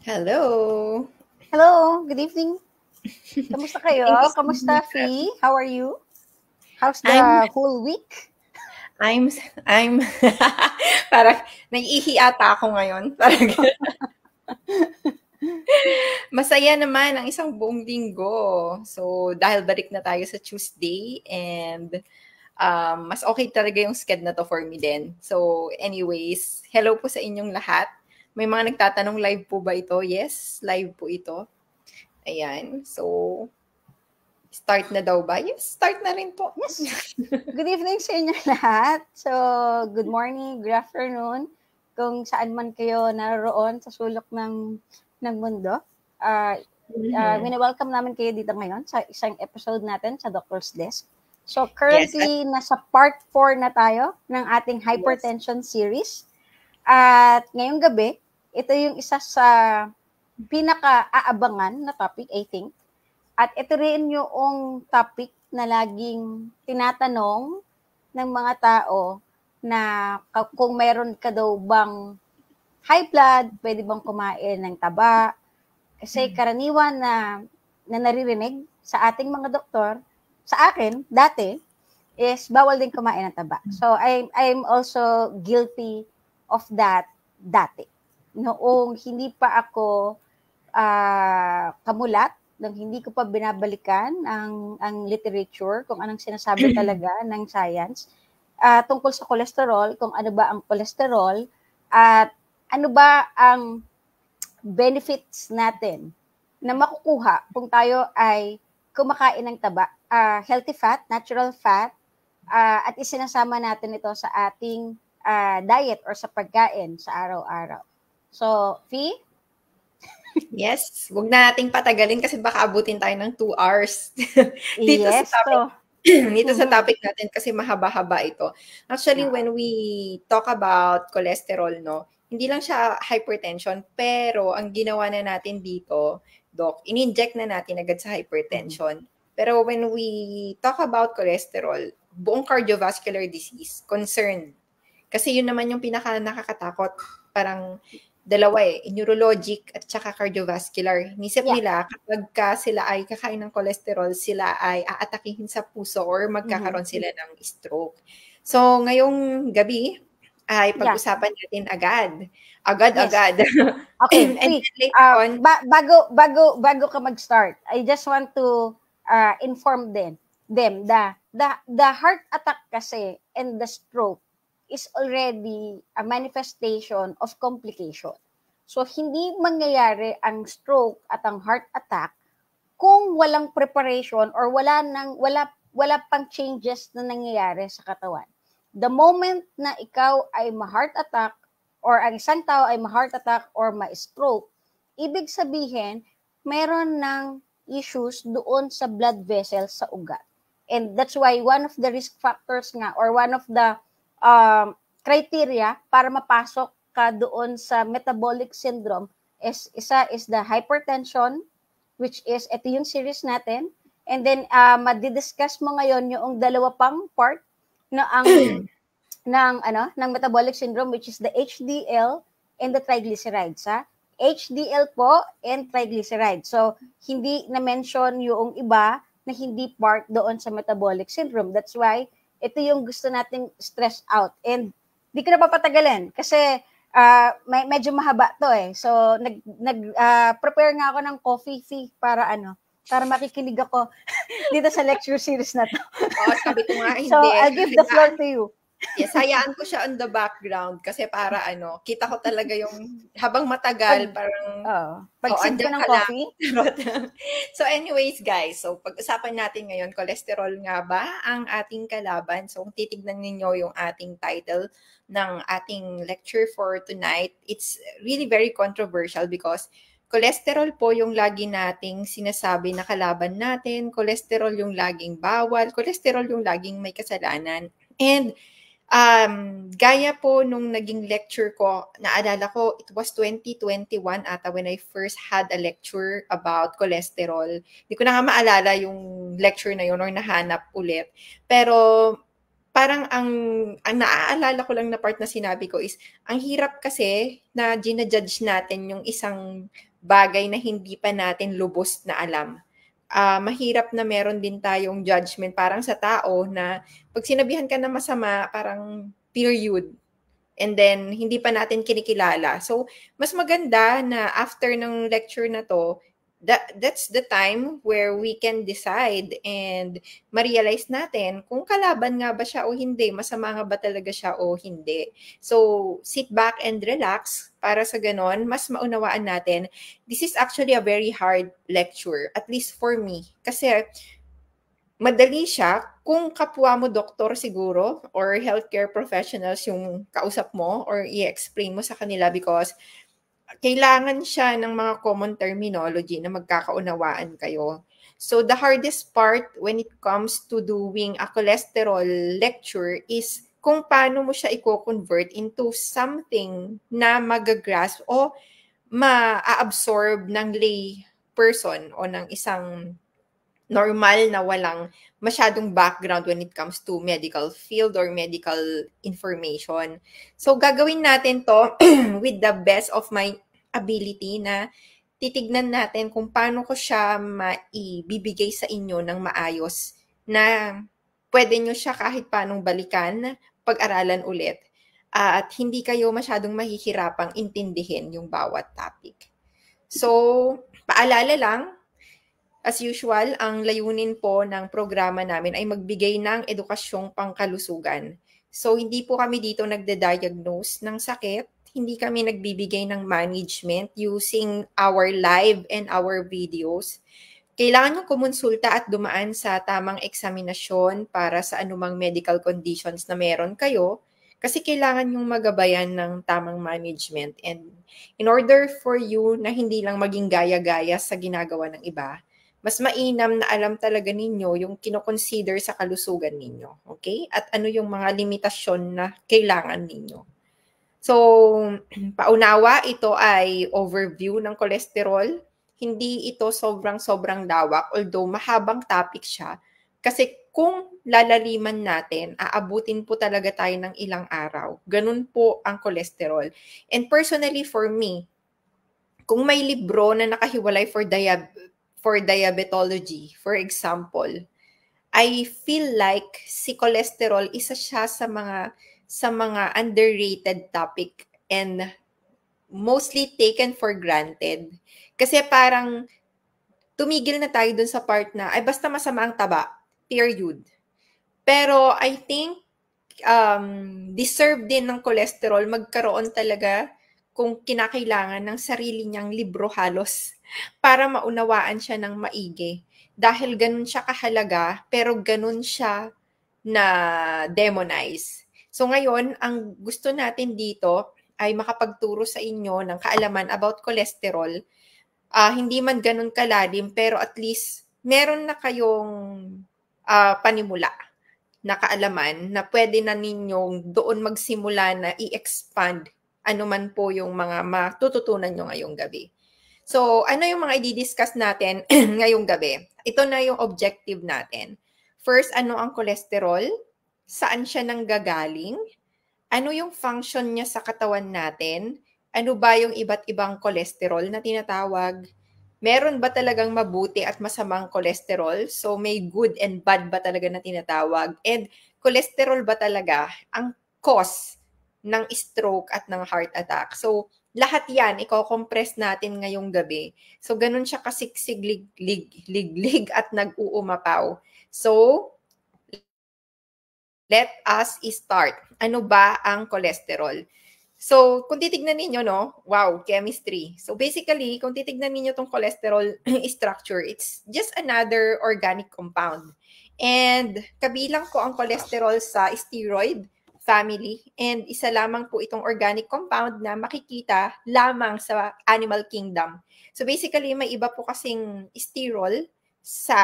Hello. Hello, good evening. Kamusta kayo? Thank you so Kamusta, much. Fee? How are you? How's I'm the whole week? I'm parang naiihi ata ako ngayon. Parang masaya naman ang isang buong linggo. So, dahil balik na tayo sa Tuesday and mas okay talaga yung sked na to for me din. So, anyways, hello po sa inyong lahat. May mga nagtatanong live po ba ito? Yes, live po ito. Ayan. So, start na daw ba? Yes, start na rin po. Yes. Good evening sa inyo lahat. So, good morning, good afternoon. Kung saan man kayo naroon sa sulok ng mundo. Wini-welcome namin kayo dito ngayon sa isang episode natin sa Doctor's Desk. So, Yes, at currently, nasa part 4 na tayo ng ating yes. hypertension series. At ngayong gabi, ito yung isa sa pinaka-aabangan na topic, I think. At ito rin yung topic na laging tinatanong ng mga tao na kung meron ka daw bang high blood, pwede bang kumain ng taba. Kasi karaniwan na naririnig sa ating mga doktor, sa akin, dati, is bawal din kumain ng taba. So, I'm also guilty of that dati. Noong hindi pa ako kamulat, nang hindi ko pa binabalikan ang literature, kung anong sinasabi talaga ng science, tungkol sa cholesterol, kung ano ba ang cholesterol, at ano ba ang benefits natin na makukuha kung tayo ay kumakain ng taba, healthy fat, natural fat, at isinasama natin ito sa ating diet or sa pagkain sa araw-araw. So, Fee? Yes, wag na nating patagalin kasi baka abutin tayo ng 2 hours dito sa Yes, topic so, dito sa topic natin kasi mahaba-haba ito. Actually, oo. when we talk about cholesterol, no, hindi lang siya hypertension, pero ang ginawa na natin dito, Doc, in-inject na natin agad sa hypertension. Pero when we talk about cholesterol, buong cardiovascular disease, concerned. Kasi yun naman yung pinaka nakakatakot. Parang dalawa neurologic at saka cardiovascular. Nisip Yeah. nila kapag sila ay kakain ng cholesterol, sila ay aatakihin sa puso or magkakaroon sila ng stroke. So, ngayong gabi ay Yeah. pag-usapan natin agad. Yes. Agad-agad. Okay, And Fee, then later on, bago ka mag-start, I just want to inform them the heart attack kasi and the stroke is already a manifestation of complication. So, hindi mangyayari ang stroke at ang heart attack kung walang preparation or wala pang changes na nangyayari sa katawan. The moment na ikaw ay ma-heart attack or ang isang tao ay ma-heart attack or ma-stroke, ibig sabihin, meron ng issues doon sa blood vessels sa ugat. And that's why one of the risk factors nga or one of the criteria para mapasok ka doon sa metabolic syndrome isa is the hypertension, which is ito yung series natin. And then madidiscuss mo ngayon yung dalawa pang part na ng metabolic syndrome, which is the HDL and the triglycerides. HDL po and triglycerides. So, hindi na-mention yung iba na hindi part doon sa metabolic syndrome. That's why ito yung gusto nating stress out. And di ko na papatagalin kasi medyo mahaba to eh. So, prepare nga ako ng coffee fee para makikinig ako dito sa lecture series na to. sabi ko nga, So, hindi. I'll give the floor to you. Yes, hayaan ko siya on the background kasi para kita ko talaga yung habang matagal parang Pag-sip ko andiyan ng ka lang. coffee. So anyways guys, so pag-usapan natin ngayon, cholesterol nga ba ang ating kalaban? So kung titignan ninyo yung ating title ng ating lecture for tonight, it's really very controversial because cholesterol po yung lagi nating sinasabi na kalaban natin, cholesterol yung laging bawal, cholesterol yung laging may kasalanan. And gaya po nung naging lecture ko, naalala ko, it was 2021 ata when I first had a lecture about cholesterol. Hindi ko na nga maalala yung lecture na yun or nahanap ulit. Pero parang ang naaalala ko lang na part na sinabi ko is, ang hirap kasi na ginajudge natin yung isang bagay na hindi pa natin lubos na alam. Mahirap na meron din tayong judgment parang sa tao na pag sinabihan ka na masama, parang period. And then, hindi pa natin kinikilala. So, mas maganda na after ng lecture na to, that's the time where we can decide and ma-realize natin kung kalaban nga ba siya o hindi, masama nga ba talaga siya o hindi. So, sit back and relax para sa ganon, mas maunawaan natin. This is actually a very hard lecture, at least for me. Kasi madali siya kung kapwa mo doktor siguro or healthcare professionals yung kausap mo or i-explain mo sa kanila because kailangan siya ng mga common terminology na magkakaunawaan kayo. So the hardest part when it comes to doing a cholesterol lecture is kung paano mo siya i-convert into something na magagrasp o ma-absorb ng lay person o ng isang normal na walang masyadong background when it comes to medical field or medical information. So, gagawin natin to with the best of my ability na titignan natin kung paano ko siya maibibigay sa inyo ng maayos na pwede nyo siya kahit paanong balikan, pag-aralan ulit. At hindi kayo masyadong mahihirapang intindihin yung bawat topic. So, paalala lang, as usual, ang layunin po ng programa namin ay magbigay ng edukasyong pangkalusugan. So, hindi po kami dito nagde-diagnose ng sakit. Hindi kami nagbibigay ng management using our live and our videos. Kailangan nyo kumonsulta at dumaan sa tamang eksaminasyon para sa anumang medical conditions na meron kayo kasi kailangan yung magabayan ng tamang management. And in order for you na hindi lang maging gaya-gaya sa ginagawa ng iba, mas mainam na alam talaga ninyo yung kinoconsider sa kalusugan ninyo. Okay? At ano yung mga limitasyon na kailangan ninyo. So, paunawa, ito ay overview ng cholesterol. Hindi ito sobrang-sobrang lawak, although mahabang topic siya. Kasi kung lalaliman natin, aabutin po talaga tayo ng ilang araw. Ganun po ang cholesterol. And personally for me, kung may libro na nakahiwalay for diabetology, for example, I feel like si cholesterol isa siya sa mga underrated topic and mostly taken for granted. Kasi parang tumigil na tayo dun sa part na ay basta masama ang taba, period. Pero I think deserve din ng cholesterol magkaroon talaga kung kinakailangan ng sarili niyang libro halos para maunawaan siya ng maigi. Dahil ganun siya kahalaga, pero ganun siya na demonize. So ngayon, ang gusto natin dito ay makapagturo sa inyo ng kaalaman about cholesterol. Hindi man ganun kalalim, pero at least meron na kayong panimula na kaalaman na pwede na ninyong doon magsimula na i-expand ano man po yung mga matututunan nyo ngayong gabi. So, ano yung mga i-discuss natin ngayong gabi? Ito na yung objective natin. First, ano ang cholesterol? Saan siya nanggagaling? Ano yung function niya sa katawan natin? Ano ba yung iba't ibang cholesterol na tinatawag? Meron ba talagang mabuti at masamang cholesterol? So, may good and bad ba talaga na tinatawag? And cholesterol ba talaga ang cause ng stroke at ng heart attack? So, lahat yan, i-compress natin ngayong gabi. So, ganun siya kasiksig, lig at nag-uumapaw. So, let us start. Ano ba ang cholesterol? So, kung titignan ninyo, no? Wow, chemistry. So, basically, kung titignan ninyo tong cholesterol structure, it's just another organic compound. And kabilang po ang cholesterol sa steroid family. And isa lamang po itong organic compound na makikita lamang sa animal kingdom. So, basically, may iba po kasing sterol sa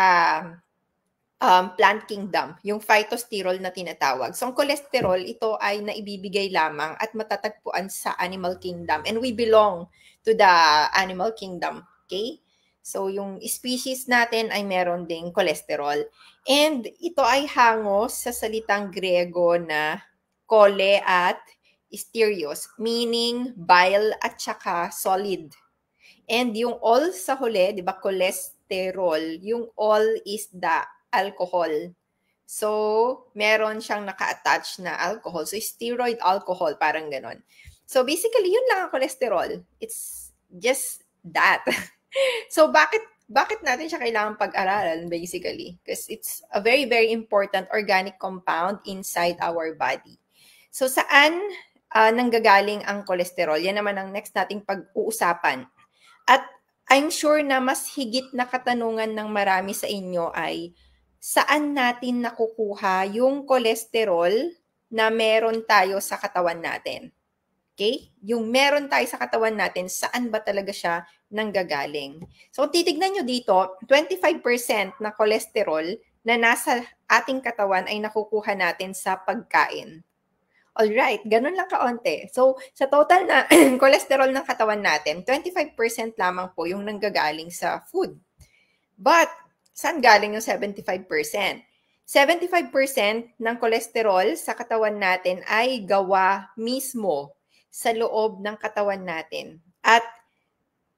plant kingdom, yung phytosterol na tinatawag. So, ang cholesterol, ito ay naibibigay lamang at matatagpuan sa animal kingdom. And we belong to the animal kingdom. Okay? So, yung species natin ay meron ding cholesterol. And ito ay hangos sa salitang Grego na chole at stereos, meaning bile at saka solid. And yung all sa huli, di ba, cholesterol, yung all is the alcohol. So, meron siyang naka-attach na alcohol. So, steroid alcohol, parang ganon. So, basically, yun lang ang cholesterol. It's just that. So, bakit natin siya kailangan pag-aralan, basically? Because it's a very, very important organic compound inside our body. So, saan nanggagaling ang cholesterol? Yan naman ang next nating pag-uusapan. At I'm sure na mas higit na katanungan ng marami sa inyo ay saan natin nakukuha yung cholesterol na meron tayo sa katawan natin. Okay? Yung meron tayo sa katawan natin, saan ba talaga siya nanggagaling? So, titignan nyo dito, 25% na cholesterol na nasa ating katawan ay nakukuha natin sa pagkain. Alright, ganun lang kaonte. So, sa total na cholesterol ng katawan natin, 25% lamang po yung nanggagaling sa food. But, saan galing yung 75%? 75% ng cholesterol sa katawan natin ay gawa mismo sa loob ng katawan natin. At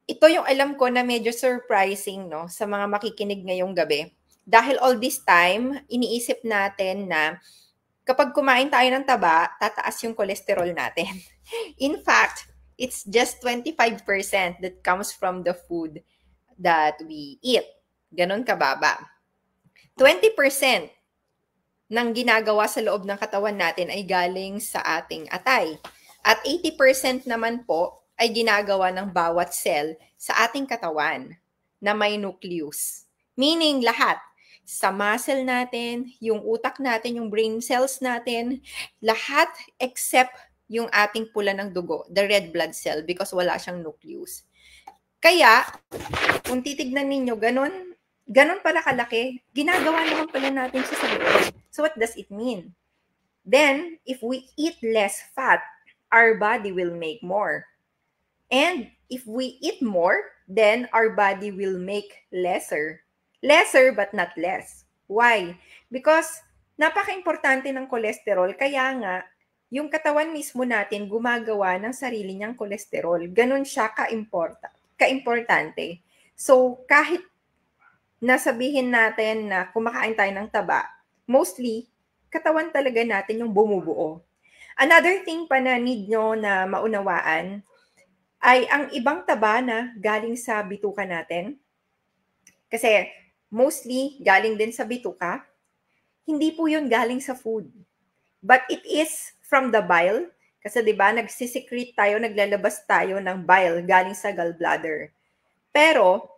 ito yung alam ko na medyo surprising, no, sa mga makikinig ngayong gabi. Dahil all this time, iniisip natin na kapag kumain tayo ng taba, tataas yung cholesterol natin. In fact, it's just 25% that comes from the food that we eat. Ganon kababa. 20% ng ginagawa sa loob ng katawan natin ay galing sa ating atay. At 80% naman po ay ginagawa ng bawat cell sa ating katawan na may nucleus. Meaning lahat. Sa muscle natin, yung utak natin, yung brain cells natin, lahat except yung ating pula ng dugo, the red blood cell, because wala siyang nucleus. Kaya, kung titignan ninyo, ganun pala kalaki, ginagawa naman pala natin siya sa loob. So what does it mean? Then, if we eat less fat, our body will make more. And if we eat more, then our body will make lesser. Lesser but not less. Why? Because napaka-importante ng cholesterol, kaya nga, yung katawan mismo natin gumagawa ng sarili niyang cholesterol. Ganun siya ka-importante. So, kahit nasabihin natin na kumakain tayo ng taba, mostly, katawan talaga natin yung bumubuo. Another thing pa na need nyo na maunawaan ay ang ibang taba na galing sa bituka natin. Kasi, mostly, galing din sa bituka. Hindi po yun galing sa food. But it is from the bile. Kasi diba, nagsisecrete tayo, naglalabas tayo ng bile galing sa gallbladder. Pero,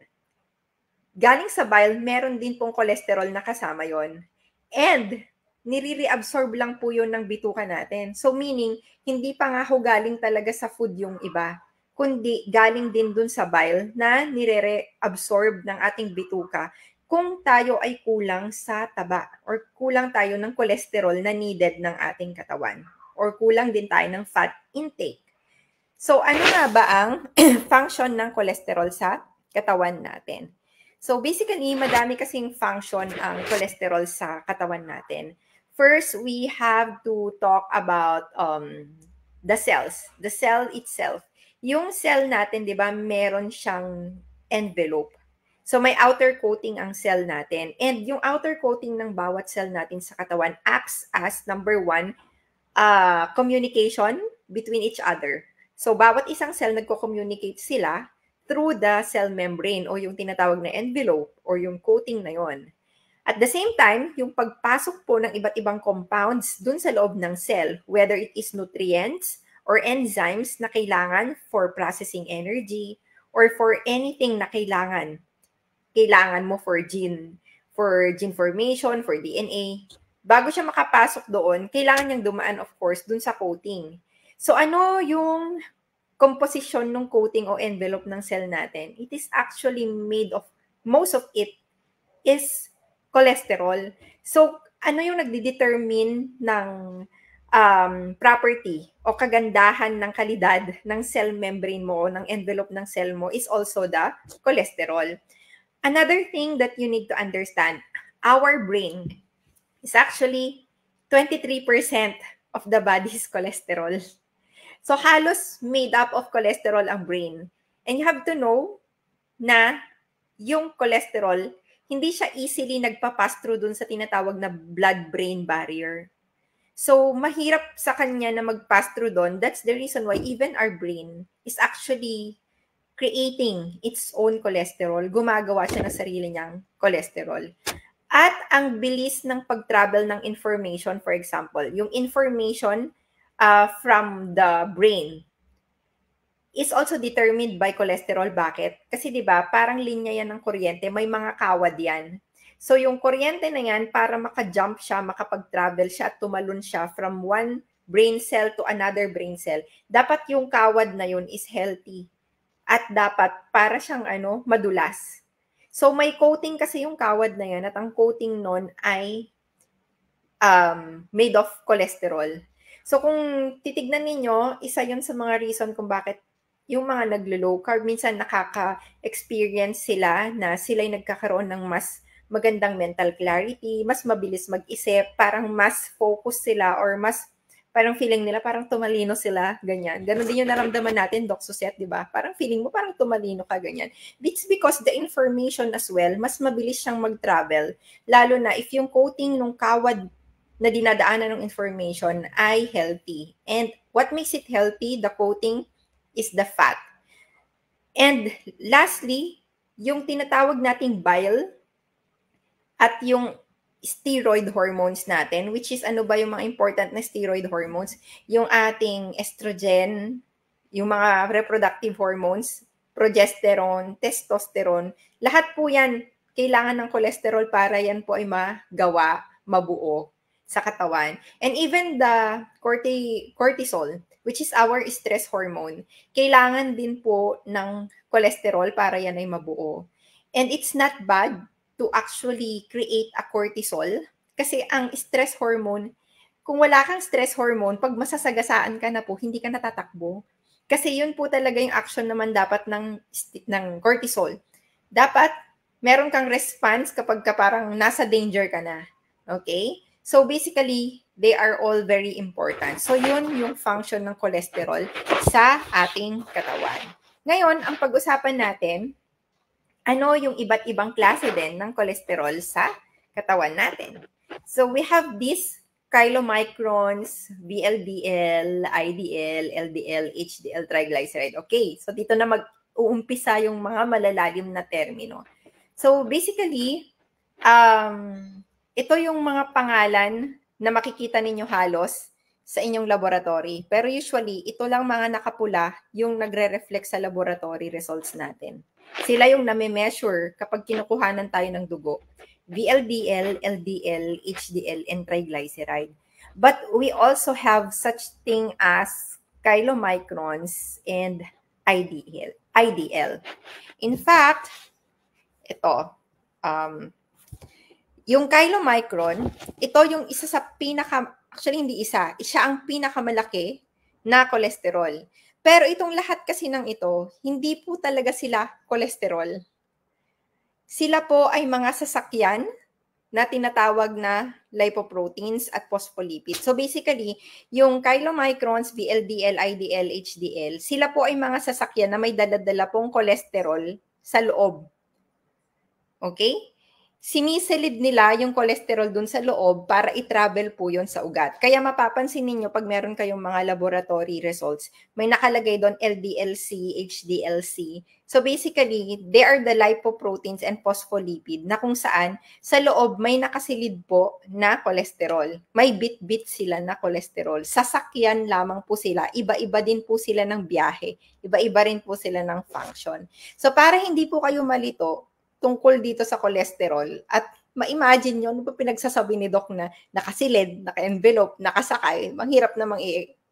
galing sa bile, meron din pong cholesterol na kasama yon. And, nire-reabsorb lang po yun ng bituka natin. So, meaning, hindi pa nga ho galing talaga sa food yung iba, kundi galing din dun sa bile na nire-reabsorb ng ating bituka kung tayo ay kulang sa taba or kulang tayo ng cholesterol na needed ng ating katawan or kulang din tayo ng fat intake. So, ano nga ba ang function ng cholesterol sa katawan natin? So, basically, madami kasing function ang cholesterol sa katawan natin. First, we have to talk about the cells. The cell itself. Yung cell natin, di ba, meron siyang envelope. So, may outer coating ang cell natin. And yung outer coating ng bawat cell natin sa katawan acts as, number one, communication between each other. So, bawat isang cell nagko-communicate sila through the cell membrane o yung tinatawag na envelope or yung coating na yon. At the same time, yung pagpasok po ng iba't ibang compounds dun sa loob ng cell, whether it is nutrients or enzymes na kailangan for processing energy or for anything na kailangan mo for gene formation, for DNA. Bago siya makapasok doon, kailangan niyang dumaan, of course, dun sa coating. So, ano yung composition ng coating o envelope ng cell natin? It is actually made of, most of it is cholesterol. So, ano yung nagdi-determine ng property o kagandahan ng kalidad ng cell membrane mo o ng envelope ng cell mo is also the cholesterol. Another thing that you need to understand, our brain is actually 23% of the body's cholesterol. So, halos made up of cholesterol ang brain. And you have to know na yung cholesterol, hindi siya easily nagpa-pass through dun sa tinatawag na blood-brain barrier. So, mahirap sa kanya na mag-pass through doon. That's the reason why even our brain is actually creating its own cholesterol. Gumagawa siya ng sarili niyang cholesterol. At ang bilis ng pag-travel ng information, for example, yung information from the brain is also determined by cholesterol. Bakit? Kasi 'di ba, parang linya yan ng kuryente, may mga kawad yan. So yung kuryente na yan, para maka-jump siya, makapag-travel siya at tumalon siya from one brain cell to another brain cell, dapat yung kawad na yun is healthy. At dapat para siyang madulas. So may coating kasi yung kawad na yan at ang coating nun ay made of cholesterol. So kung titignan ninyo, isa yun sa mga reason kung bakit yung mga naglo-low carb, minsan nakaka-experience sila na sila'y nagkakaroon ng mas magandang mental clarity, mas mabilis mag-isip, parang mas focus sila or mas parang feeling nila parang tumalino sila, ganyan. Ganon din yung naramdaman natin, Doc Suset, di ba? Parang feeling mo parang tumalino ka, ganyan. It's because the information as well, mas mabilis siyang mag-travel, lalo na if yung coating ng kawad na dinadaanan ng information ay healthy. And what makes it healthy, the coating, is the fat. And lastly, yung tinatawag nating bile at yung steroid hormones natin, which is ano ba yung mga important na steroid hormones? Yung ating estrogen, yung mga reproductive hormones, progesterone, testosterone, lahat po yan kailangan ng cholesterol para yan po ay magawa, mabuo sa katawan. And even the cortisol, which is our stress hormone, kailangan din po ng cholesterol para yan ay mabuo. And it's not bad to actually create a cortisol kasi ang stress hormone, kung wala kang stress hormone, pag masasagasaan ka na po, hindi ka natatakbo. Kasi yun po talaga yung action naman dapat ng cortisol. Dapat meron kang response kapag ka parang nasa danger ka na. Okay? So basically, they are all very important. So yun yung function ng cholesterol sa ating katawan. Ngayon, ang pag-usapan natin, ano yung iba't ibang klase din ng cholesterol sa katawan natin. So we have these chylomicrons, VLDL, IDL, LDL, HDL, triglyceride. Okay, so dito na mag-uumpisa yung mga malalalim na termino. So basically, ito yung mga pangalan na makikita ninyo halos sa inyong laboratory. Pero usually, ito lang mga nakapula yung nagre-reflect sa laboratory results natin. Sila yung nami-measure kapag kinukuhanan tayo ng dugo. VLDL, LDL, HDL, and triglyceride. But we also have such thing as chylomicrons and IDL. In fact, ito, yung chylomicron, ito yung isa sa actually hindi isa, siya ang pinakamalaki na cholesterol. Pero itong lahat kasi ng ito, hindi po talaga sila cholesterol. Sila po ay mga sasakyan na tinatawag na lipoproteins at phospholipids. So basically, yung chylomicrons, VLDL, IDL, HDL, sila po ay mga sasakyan na may dala-dala pong cholesterol sa loob. Okay? Sinisilid nila yung cholesterol dun sa loob para i-travel po yun sa ugat. Kaya mapapansin ninyo pag meron kayong mga laboratory results, may nakalagay doon LDLC, HDLC. So basically, they are the lipoproteins and phospholipid na kung saan sa loob may nakasilid po na cholesterol. May bit-bit sila na cholesterol. Sasakyan lamang po sila. Iba-iba din po sila ng biyahe. Iba-iba rin po sila ng function. So para hindi po kayo malito tungkol dito sa cholesterol at ma-imagine nyo, ano ba pinagsasabi ni Doc na nakasilid, naka-envelope, nakasakay, manghirap namang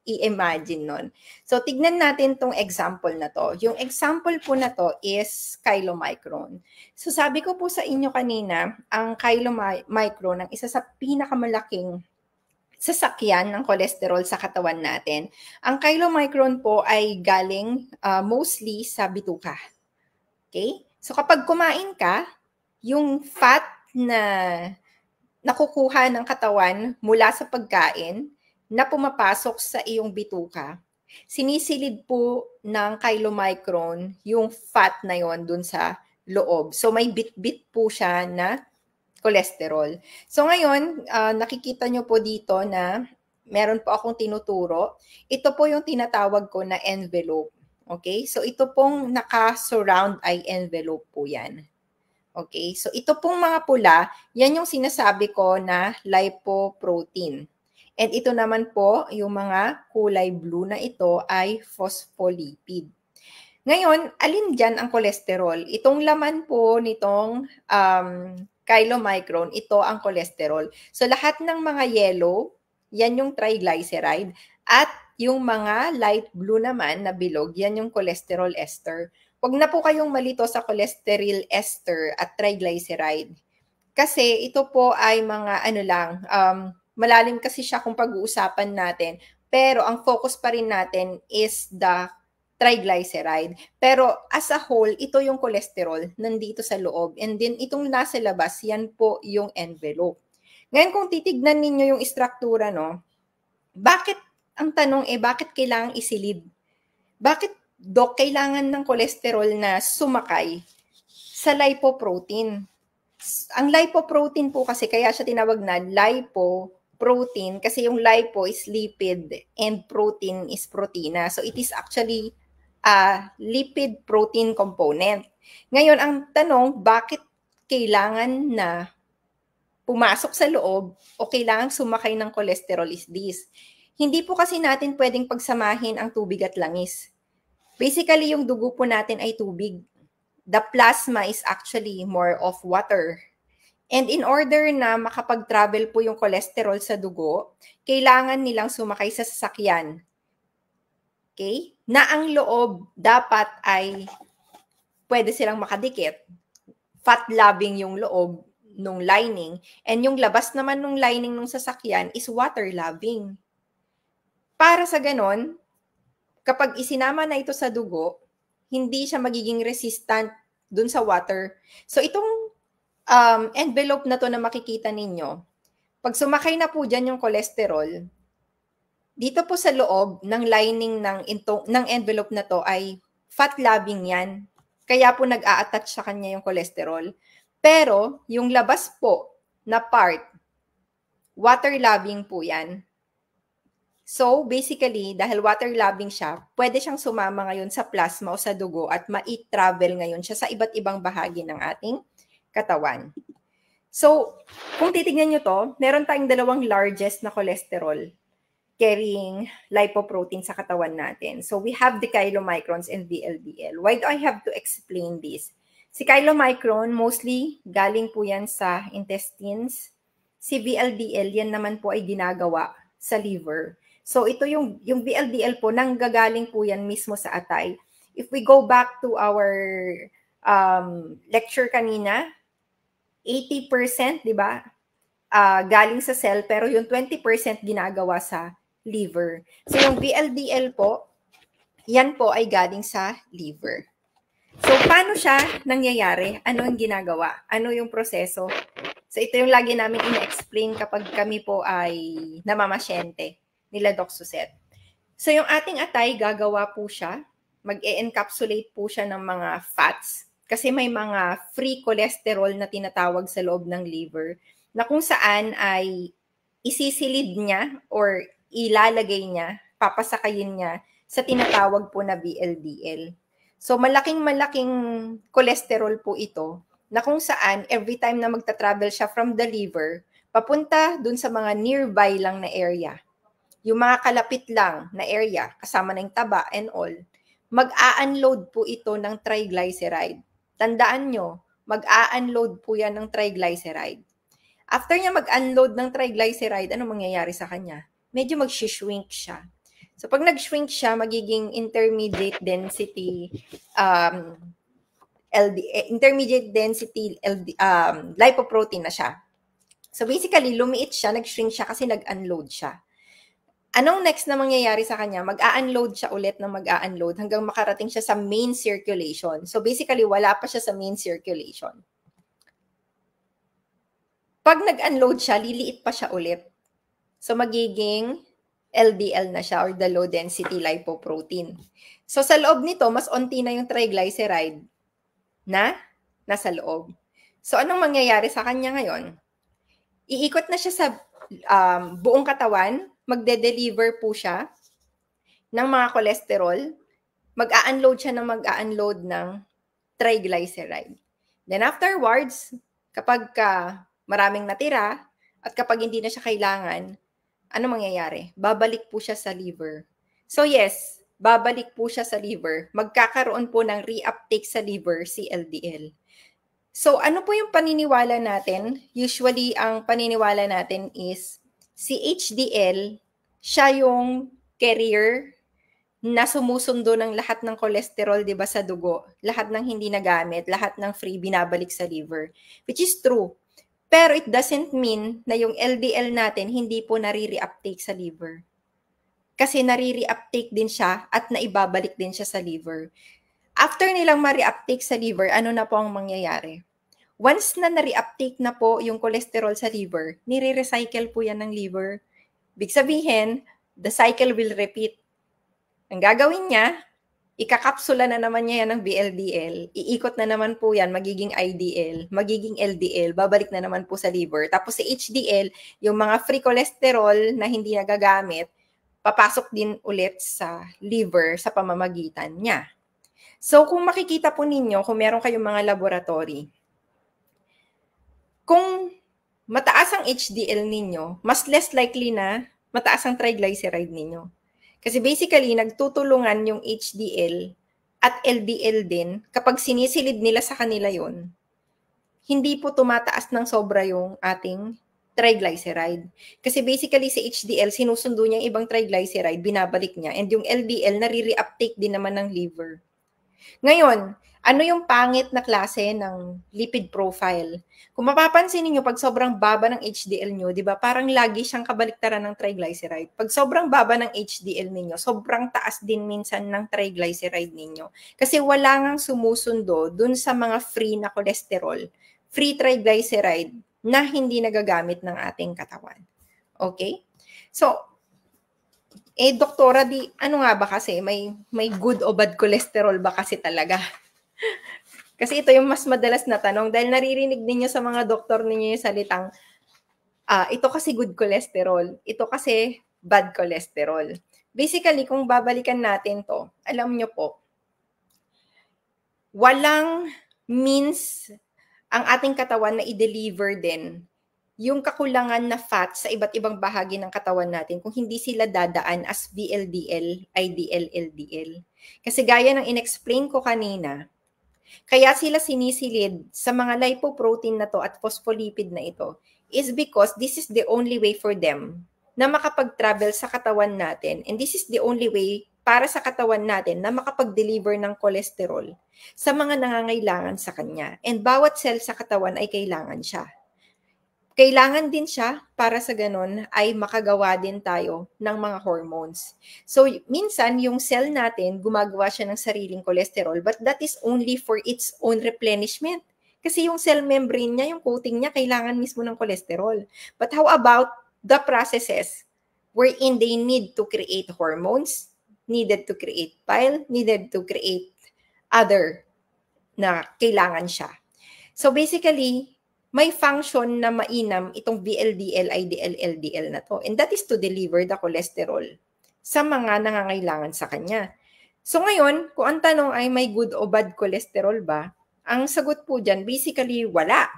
i-imagine nun. So, tignan natin tong example na to. Yung example po na to is chylomicron. So, sabi ko po sa inyo kanina, ang chylomicron, ang isa sa pinakamalaking sasakyan ng cholesterol sa katawan natin. Ang chylomicron po ay galing mostly sa bituka. Okay? So kapag kumain ka, yung fat na nakukuha ng katawan mula sa pagkain na pumapasok sa iyong bituka, sinisilid po ng chylomicron yung fat na yon dun sa loob. So may bit-bit po siya na cholesterol. So ngayon, nakikita nyo po dito na meron po akong tinuturo. Ito po yung tinatawag ko na envelope. Okay? So ito pong naka-surround eye envelope po yan. Okay? So ito pong mga pula, yan yung sinasabi ko na lipoprotein. And ito naman po, yung mga kulay blue na ito ay phospholipid. Ngayon, alin dyan ang cholesterol? Itong laman po nitong chylomicron, ito ang cholesterol. So lahat ng mga yellow, yan yung triglyceride. At yung mga light blue naman na bilog, yan yung cholesterol ester. Huwag na po kayong malito sa cholesterol ester at triglyceride. Kasi ito po ay mga ano lang, malalim kasi siya kung pag-uusapan natin. Pero ang focus pa rin natin is the triglyceride. Pero as a whole, ito yung cholesterol nandito sa loob. And then itong nasa labas, yan po yung envelope. Ngayon kung titignan ninyo yung istruktura, no, bakit, ang tanong bakit kailangang isilid? Bakit, Dok, kailangan ng cholesterol na sumakay sa lipoprotein? Ang lipoprotein po kasi, kaya siya tinawag na lipoprotein, kasi yung lipo is lipid and protein is protina. So it is actually a lipid protein component. Ngayon, ang tanong, bakit kailangan na pumasok sa loob o kailangang sumakay ng cholesterol is this? Hindi po kasi natin pwedeng pagsamahin ang tubig at langis. Basically, yung dugo po natin ay tubig. The plasma is actually more of water. And in order na makapag-travel po yung cholesterol sa dugo, kailangan nilang sumakay sa sasakyan. Okay? Na ang loob dapat ay pwede silang makadikit. Fat-loving yung loob nung lining. And yung labas naman nung lining nung sasakyan is water-loving. Para sa ganon, kapag isinama na ito sa dugo, hindi siya magiging resistant dun sa water. So itong envelope na to na makikita ninyo, pag sumakay na po dyan yung cholesterol, dito po sa loob ng lining ng envelope na to ay fat-loving yan. Kaya po nag-a-attach sa kanya yung cholesterol. Pero yung labas po na part, water-loving po yan. So, basically, dahil water-loving siya, pwede siyang sumama ngayon sa plasma o sa dugo at ma-travel ngayon siya sa iba't ibang bahagi ng ating katawan. So, kung titignan nyo to, meron tayong dalawang largest na cholesterol carrying lipoprotein sa katawan natin. So, we have the chylomicrons and VLDL. Why do I have to explain this? Si chylomicron, mostly galing po yan sa intestines. Si VLDL, yan naman po ay ginagawa sa liver. So, ito yung VLDL po, nanggagaling po yan mismo sa atay. If we go back to our lecture kanina, 80%, di ba, galing sa cell, pero yung 20% ginagawa sa liver. So, yung VLDL po, yan po ay galing sa liver. So, paano siya nangyayari? Ano yung ginagawa? Ano yung proseso? So, ito yung lagi namin ina-explain kapag kami po ay namamasyente nila Doc Suzette. So, yung ating atay, gagawa po siya. Mag-e-encapsulate po siya ng mga fats. Kasi may mga free cholesterol na tinatawag sa loob ng liver na kung saan ay isisilid niya or ilalagay niya, papasakayin niya sa tinatawag po na VLDL. So, malaking-malaking cholesterol po ito na kung saan every time na magta-travel siya from the liver, papunta dun sa mga nearby lang na area. Yung mga kalapit lang na area, kasama na yung taba and all, mag-a-unload po ito ng triglyceride. Tandaan nyo, mag-a-unload po yan ng triglyceride. After niya mag-unload ng triglyceride, ano mangyayari sa kanya? Medyo mag-shrink siya. So, pag nag-shrink siya, magiging intermediate density lipoprotein na siya. So, basically, lumiit siya, nag-shrink siya kasi nag-unload siya. Anong next na mangyayari sa kanya? Mag-a-unload siya ulit ng mag-a-unload hanggang makarating siya sa main circulation. So, basically, wala pa siya sa main circulation. Pag nag-unload siya, liliit pa siya ulit. So, magiging LDL na siya or the low density lipoprotein. So sa loob nito, mas onti na yung triglyceride na nasa loob. So anong mangyayari sa kanya ngayon? Iikot na siya sa buong katawan, magde-deliver po siya ng mga cholesterol, mag-a-unload siya ng mag-a-unload ng triglyceride. Then afterwards, kapag maraming natira at kapag hindi na siya kailangan, ano mangyayari? Babalik po siya sa liver. So yes, babalik po siya sa liver. Magkakaroon po ng reuptake sa liver si LDL. So ano po yung paniniwala natin? Usually, ang paniniwala natin is si HDL, siya yung carrier na sumusundo ng lahat ng cholesterol, di ba, sa dugo. Lahat ng hindi nagamit, lahat ng free, binabalik sa liver. Which is true. Pero it doesn't mean na yung LDL natin hindi po nare-reuptake sa liver. Kasi nare-reuptake din siya at naibabalik din siya sa liver. After nilang ma-reuptake sa liver, ano na po ang mangyayari? Once na na-reuptake na po yung cholesterol sa liver, nire-recycle po yan ng liver. Big sabihin, the cycle will repeat. Ang gagawin niya, ikakapsula na naman niya yan ng VLDL, iikot na naman po yan, magiging IDL, magiging LDL, babalik na naman po sa liver. Tapos si HDL, yung mga free cholesterol na hindi nagagamit, papasok din ulit sa liver sa pamamagitan niya. So kung makikita po ninyo, kung meron kayong mga laboratory, kung mataas ang HDL ninyo, mas less likely na mataas ang triglyceride ninyo. Kasi basically, nagtutulungan yung HDL at LDL din kapag sinisilid nila sa kanila yon, hindi po tumataas ng sobra yung ating triglyceride. Kasi basically si HDL, sinusundo niya yung ibang triglyceride, binabalik niya. And yung LDL, nare-reuptake din naman ng liver. Ngayon, ano yung pangit na klase ng lipid profile? Kung mapapansin niyo pag sobrang baba ng HDL nyo, di ba, parang lagi siyang kabaliktaran ng triglyceride. Pag sobrang baba ng HDL ninyo, sobrang taas din minsan ng triglyceride ninyo. Kasi wala ngang sumusundo dun sa mga free na cholesterol, free triglyceride na hindi nagagamit ng ating katawan. Okay? So, doktora, ano nga ba kasi? May good o bad cholesterol ba kasi talaga? Kasi ito yung mas madalas na tanong dahil naririnig ninyo sa mga doktor ninyo yung salitang, ito kasi good cholesterol, ito kasi bad cholesterol. Basically, kung babalikan natin to, alam nyo po, walang means ang ating katawan na i-deliver din yung kakulangan na fat sa iba't ibang bahagi ng katawan natin kung hindi sila dadaan as VLDL, IDL, LDL. Kasi gaya ng inexplain ko kanina, kaya sila sinisilid sa mga lipoprotein na to at phospholipid na ito is because this is the only way for them na makapag-travel sa katawan natin, and this is the only way para sa katawan natin na makapag-deliver ng cholesterol sa mga nangangailangan sa kanya. And bawat cell sa katawan ay kailangan siya. Kailangan din siya para sa ganun ay makagawa din tayo ng mga hormones. So, minsan yung cell natin, gumagawa siya ng sariling cholesterol, but that is only for its own replenishment. Kasi yung cell membrane niya, yung coating niya, kailangan mismo ng cholesterol. But how about the processes wherein they need to create hormones, needed to create bile, needed to create other na kailangan siya. So basically, may function na mainam itong VLDL, IDL, LDL na to. And that is to deliver the cholesterol sa mga nangangailangan sa kanya. So ngayon, kung ang tanong ay may good o bad cholesterol ba, ang sagot po dyan, basically wala.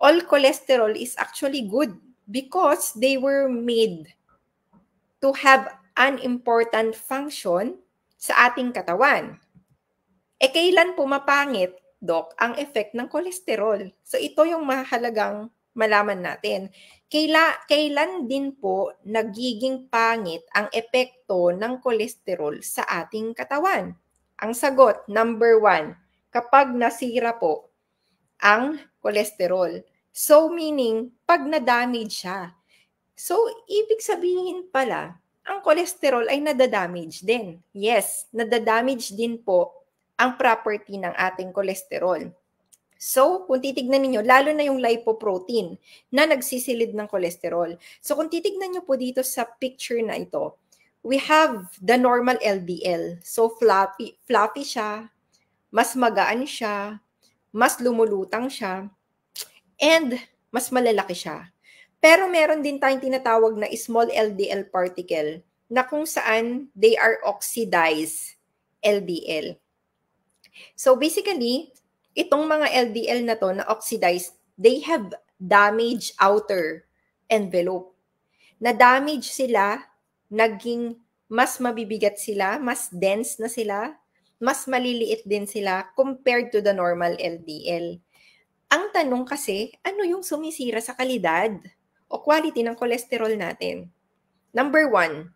All cholesterol is actually good because they were made to have an important function sa ating katawan. Kailan po mapangit, Doc, ang effect ng cholesterol? So ito yung mahalagang malaman natin. Kailan din po nagiging pangit ang epekto ng cholesterol sa ating katawan? Ang sagot, number 1, kapag nasira po ang cholesterol. So meaning, pag na-damage siya. So, ibig sabihin pala, ang cholesterol ay nadadamage din. Yes, nadadamage din po ang property ng ating cholesterol. So, kung titignan niyo lalo na yung lipoprotein na nagsisilid ng kolesterol. So, kung titignan niyo po dito sa picture na ito, we have the normal LDL. So, fluffy siya, mas magaan siya, mas lumulutang siya, and mas malalaki siya. Pero meron din tayong tinatawag na small LDL particle na kung saan they are oxidized LDL. So basically, itong mga LDL na to na oxidized, they have damaged outer envelope. Na-damage sila, naging mas mabibigat sila, mas dense na sila, mas maliliit din sila compared to the normal LDL. Ang tanong kasi, ano yung sumisira sa kalidad o quality ng cholesterol natin? Number 1,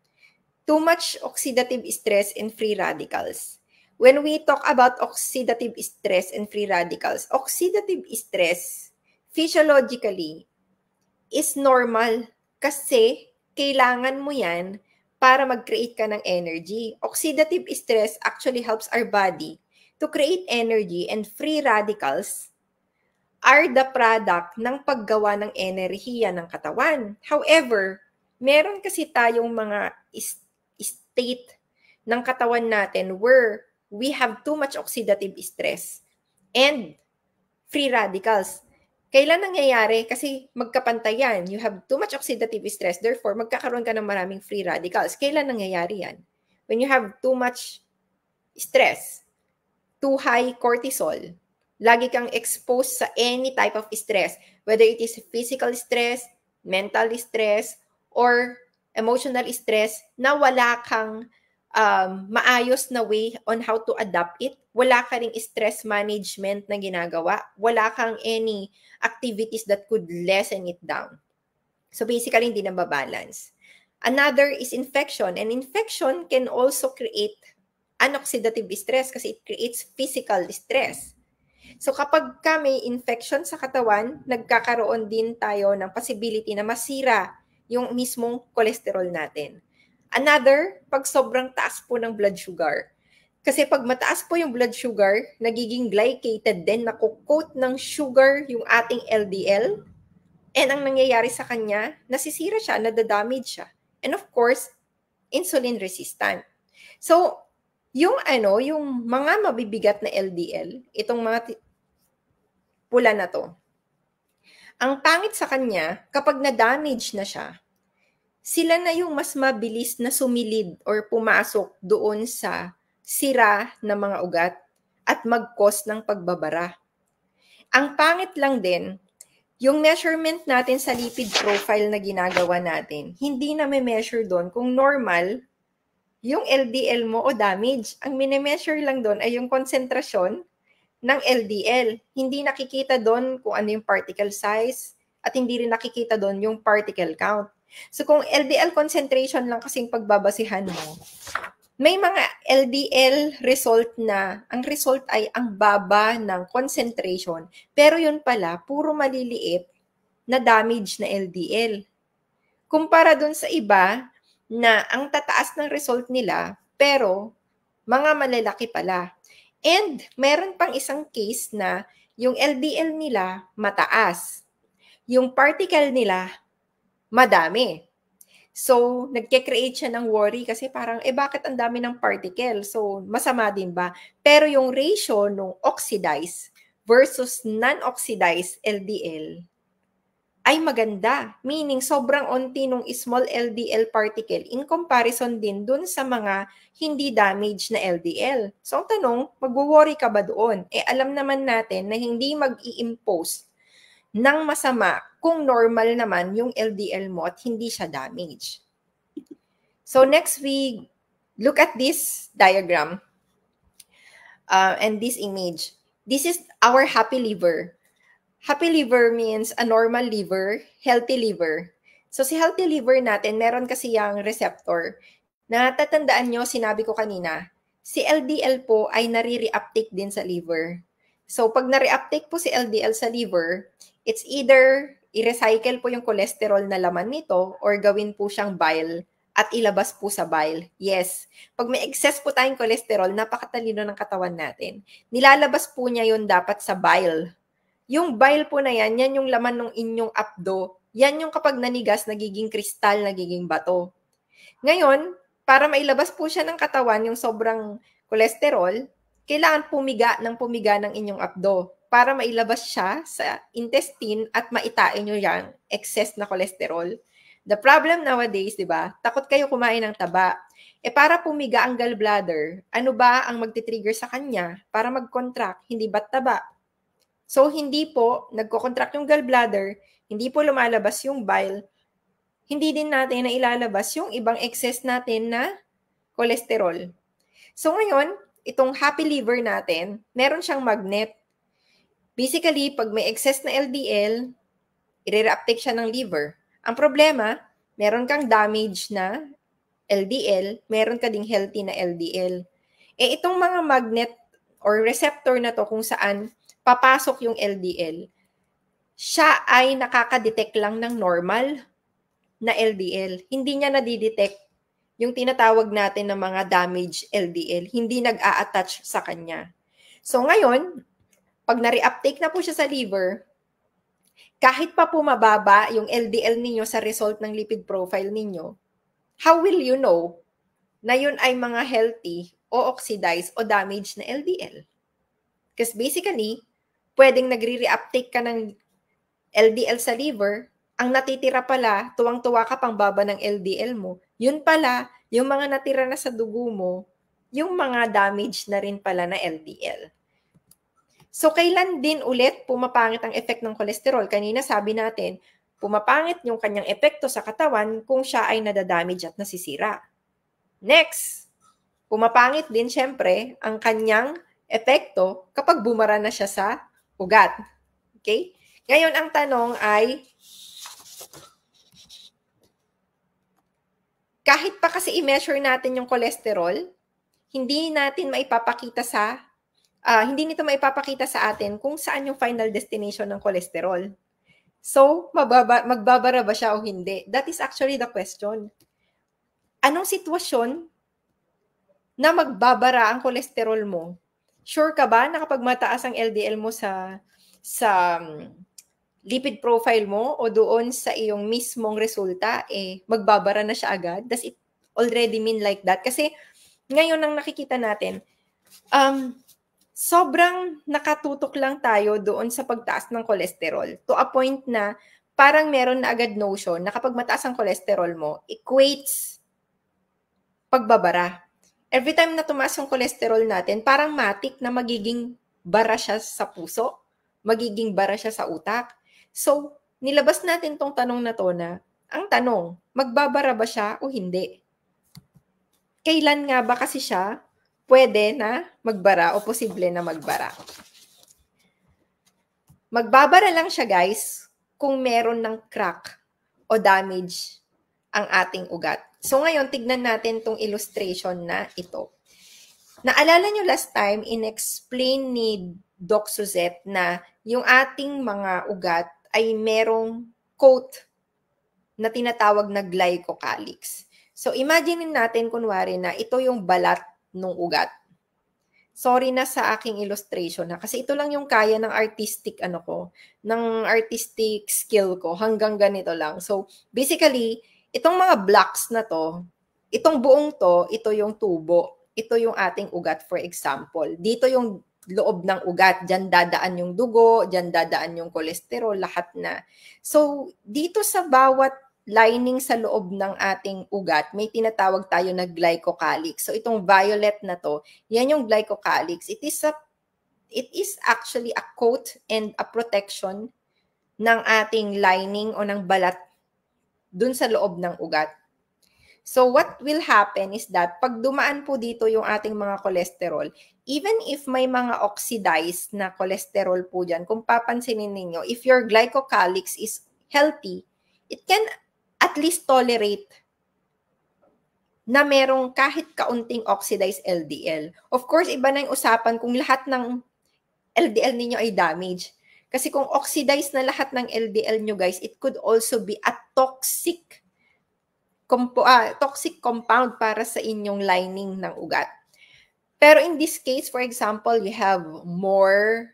too much oxidative stress and free radicals. When we talk about oxidative stress and free radicals, oxidative stress physiologically is normal kasi kailangan mo yan para mag-create ka ng energy. Oxidative stress actually helps our body to create energy, and free radicals are the product ng paggawa ng enerhiya ng katawan. However, meron kasi tayong mga state ng katawan natin where we have too much oxidative stress and free radicals. Kailan nangyayari? Kasi magkapantay yan. You have too much oxidative stress, therefore, magkakaroon ka ng maraming free radicals. Kailan nangyayari yan? When you have too much stress, too high cortisol, lagi kang exposed sa any type of stress, whether it is physical stress, mental stress, or emotional stress, na wala kang maayos na way on how to adapt it. Wala ka ring stress management na ginagawa. Wala kang any activities that could lessen it down. So basically, hindi na babalance. Another is infection. And infection can also create oxidative stress kasi it creates physical stress. So kapag ka may infection sa katawan, nagkakaroon din tayo ng possibility na masira yung mismong cholesterol natin. Another, pag sobrang taas po ng blood sugar. Kasi pag mataas po yung blood sugar, nagiging glycated din, nakukoat ng sugar yung ating LDL. And ang nangyayari sa kanya, nasisira siya, nadadamage siya. And of course, insulin resistant. So, yung mga mabibigat na LDL, itong mga pula na to, ang pangit sa kanya, kapag na-damage na siya, sila na yung mas mabilis na sumilid or pumasok doon sa sira ng mga ugat at mag-cause ng pagbabara. Ang pangit lang din, yung measurement natin sa lipid profile na ginagawa natin, hindi na may measure doon kung normal yung LDL mo o damage. Ang mini-measure lang doon ay yung konsentrasyon ng LDL. Hindi nakikita doon kung ano yung particle size at hindi rin nakikita doon yung particle count. So kung LDL concentration lang kasing pagbabasihan mo, may mga LDL result na ang result ay ang baba ng concentration, pero yun pala, puro maliliit na damage na LDL. Kumpara dun sa iba na ang tataas ng result nila, pero mga malalaki pala. And meron pang isang case na yung LDL nila mataas, yung particle nila madami. So, nagke-create siya ng worry kasi parang, bakit ang dami ng particle? So, masama din ba? Pero yung ratio ng oxidized versus non-oxidized LDL ay maganda. Meaning, sobrang onti nung small LDL particle in comparison din dun sa mga hindi damaged na LDL. So, ang tanong, magwo-worry ka ba doon? Alam naman natin na hindi mag-i-impose ng masama kung normal naman yung LDL mo at hindi siya damage. So next, we look at this diagram and this image. This is our happy liver. Happy liver means a normal liver, healthy liver. So si healthy liver natin, meron kasi yung receptor. Natatandaan nyo, sinabi ko kanina, si LDL po ay nare-reuptake din sa liver. So pag na-reuptake po si LDL sa liver, it's either i-recycle po yung cholesterol na laman nito or gawin po siyang bile at ilabas po sa bile. Yes, pag may excess po tayong cholesterol, napakatalino ng katawan natin. Nilalabas po niya yun dapat sa bile. Yung bile po na yan yung laman ng inyong apdo. Yan yung kapag nanigas, nagiging kristal, nagiging bato. Ngayon, para mailabas po siya ng katawan yung sobrang cholesterol, kailangan pumiga ng inyong apdo para mailabas siya sa intestine at maitain nyo yung excess na cholesterol. The problem nowadays, di ba, takot kayo kumain ng taba. Para pumiga ang gallbladder, ano ba ang magti-trigger sa kanya para mag-contract? Hindi ba't taba? So, hindi po nagko-contract yung gallbladder, hindi po lumalabas yung bile, hindi din natin na ilalabas yung ibang excess natin na cholesterol. So, ngayon, itong happy liver natin, meron siyang magnet. Basically, pag may excess na LDL, i-reuptake siya ng liver. Ang problema, meron kang damage na LDL, meron ka ding healthy na LDL. Itong mga magnet or receptor na to kung saan papasok yung LDL, siya ay nakaka-detect lang ng normal na LDL. Hindi niya nadidetect yung tinatawag natin na mga damaged LDL. Hindi nag-a-attach sa kanya. So ngayon, pag na-reuptake na po siya sa liver, kahit pa po mababa yung LDL ninyo sa result ng lipid profile ninyo, how will you know na yun ay mga healthy o oxidized o damaged na LDL? Because basically, pwedeng nagre-reuptake ka ng LDL sa liver, ang natitira pala, tuwang-tuwa ka pang baba ng LDL mo, yun pala, yung mga natira na sa dugo mo, yung mga damage na rin pala na LDL. So, kailan din ulit pumapangit ang effect ng cholesterol? Kanina sabi natin, pumapangit yung kanyang epekto sa katawan kung siya ay nadadamage at nasisira. Next, pumapangit din syempre ang kanyang epekto kapag bumara na siya sa ugat. Okay? Ngayon, ang tanong ay, kahit pa kasi i-measure natin yung cholesterol, hindi nito maipapakita sa atin kung saan yung final destination ng cholesterol. So, magbabara ba siya o hindi? That is actually the question. Anong sitwasyon na magbabara ang cholesterol mo? Sure ka ba na kapag mataas ang LDL mo sa lipid profile mo o doon sa iyong mismong resulta, magbabara na siya agad? Does it already mean like that? Kasi ngayon ang nakikita natin, sobrang nakatutok lang tayo doon sa pagtaas ng cholesterol to a point na parang meron na agad notion na kapag mataas ang cholesterol mo, equates pagbabara. Every time na tumaas yung cholesterol natin, parang matik na magiging bara siya sa puso, magiging bara siya sa utak. So, nilabas natin tong tanong na to na, ang tanong, magbabara ba siya o hindi? Kailan nga ba kasi siya pwede na magbara o posible na magbara? Magbabara lang siya, guys, kung meron ng crack o damage ang ating ugat. So ngayon, tignan natin tong illustration na ito. Naalala nyo last time, in-explain ni Doc Suzette na yung ating mga ugat ay merong coat na tinatawag na glycocalyx. So imagine natin kunwari na ito yung balat ng ugat. Sorry na sa aking illustration ha, kasi ito lang yung kaya ng artistic skill ko, hanggang ganito lang. So basically, itong mga blocks na to, itong buong to, ito yung tubo. Ito yung ating ugat, for example. Dito yung loob ng ugat, dyan dadaan yung dugo, dyan dadaan yung kolesterol, lahat na. So, dito sa bawat lining sa loob ng ating ugat, may tinatawag tayo na glycocalyx. So, itong violet na to, yan yung glycocalyx. It is actually a coat and a protection ng ating lining o ng balat dun sa loob ng ugat. So what will happen is that pag dumaan po dito yung ating mga cholesterol, even if may mga oxidized na cholesterol po dyan, kung papansinin ninyo, if your glycocalyx is healthy, it can at least tolerate na merong kahit kaunting oxidized LDL. Of course, iba na yung usapan kung lahat ng LDL ninyo ay damaged. Kasi kung oxidized na lahat ng LDL nyo, guys, it could also be a toxic compound para sa inyong lining ng ugat. Pero in this case, for example, you have more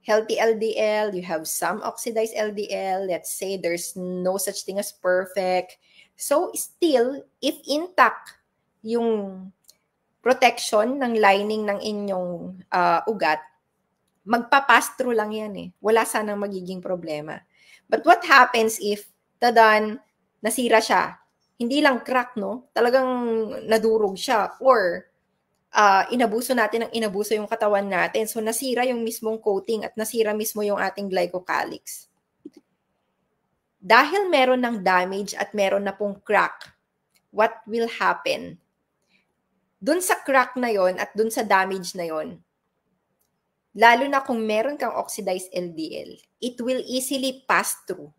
healthy LDL, you have some oxidized LDL. Let's say there's no such thing as perfect. So still, if intact yung protection ng lining ng inyong ugat, magpa-pass through lang yan eh. Wala sanang magiging problema. But what happens if, tadan, nasira siya? Hindi lang crack, no? Talagang nadurog siya. Or, inabuso natin ng inabuso yung katawan natin. So, nasira yung mismong coating at nasira mismo yung ating glycocalyx. Dahil meron ng damage at meron na pong crack, what will happen? Dun sa crack na yon at dun sa damage na yon, lalo na kung meron kang oxidized LDL, it will easily pass through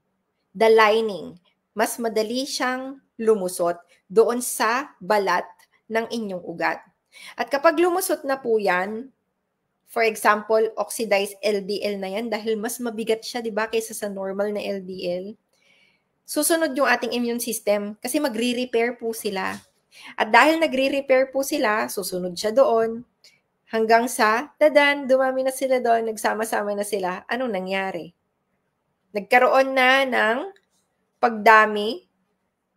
the lining. Mas madali siyang lumusot doon sa balat ng inyong ugat. At kapag lumusot na po yan, for example, oxidized LDL na yan dahil mas mabigat siya, di ba, kaysa sa normal na LDL, susunod yung ating immune system kasi magre-repair po sila. At dahil nagre-repair po sila, susunod siya doon, hanggang sa, tadan, dumami na sila doon, nagsama-sama na sila. Anong nangyari? Nagkaroon na ng pagdami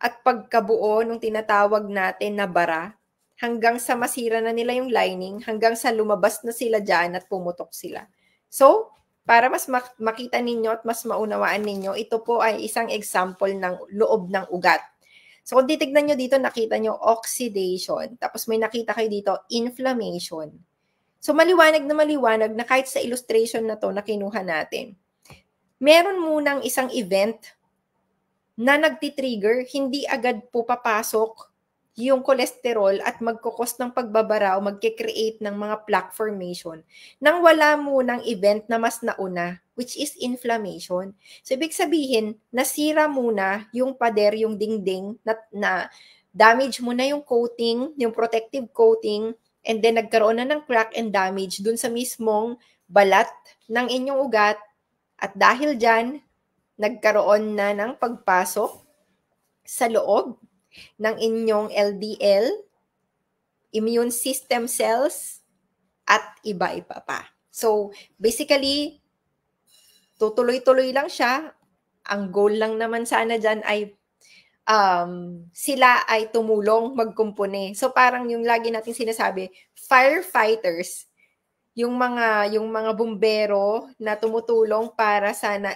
at pagkabuo ng tinatawag natin na bara, hanggang sa masira na nila yung lining, hanggang sa lumabas na sila dyan at pumutok sila. So, para mas makita ninyo at mas maunawaan ninyo, ito po ay isang example ng loob ng ugat. So, kung titignan nyo dito, nakita nyo oxidation. Tapos may nakita kayo dito, inflammation. So, maliwanag na kahit sa illustration na to na kinuha natin, meron munang isang event na nagtitrigger, hindi agad po papasok yung cholesterol at magkukos ng pagbabara o magkikreate ng mga plaque formation nang wala munang event na mas nauna, which is inflammation. So, ibig sabihin, nasira muna yung pader, yung dingding, na damage muna yung coating, yung protective coating, and then nagkaroon na ng crack and damage dun sa mismong balat ng inyong ugat. At dahil dyan, nagkaroon na ng pagpasok sa loob ng inyong LDL, immune system cells, at iba-iba pa. So, basically, tutuloy-tuloy lang siya. Ang goal lang naman sana dyan ay sila ay tumulong magkumpone. So, parang yung lagi natin sinasabi, firefighters, yung mga bumbero na tumutulong para sana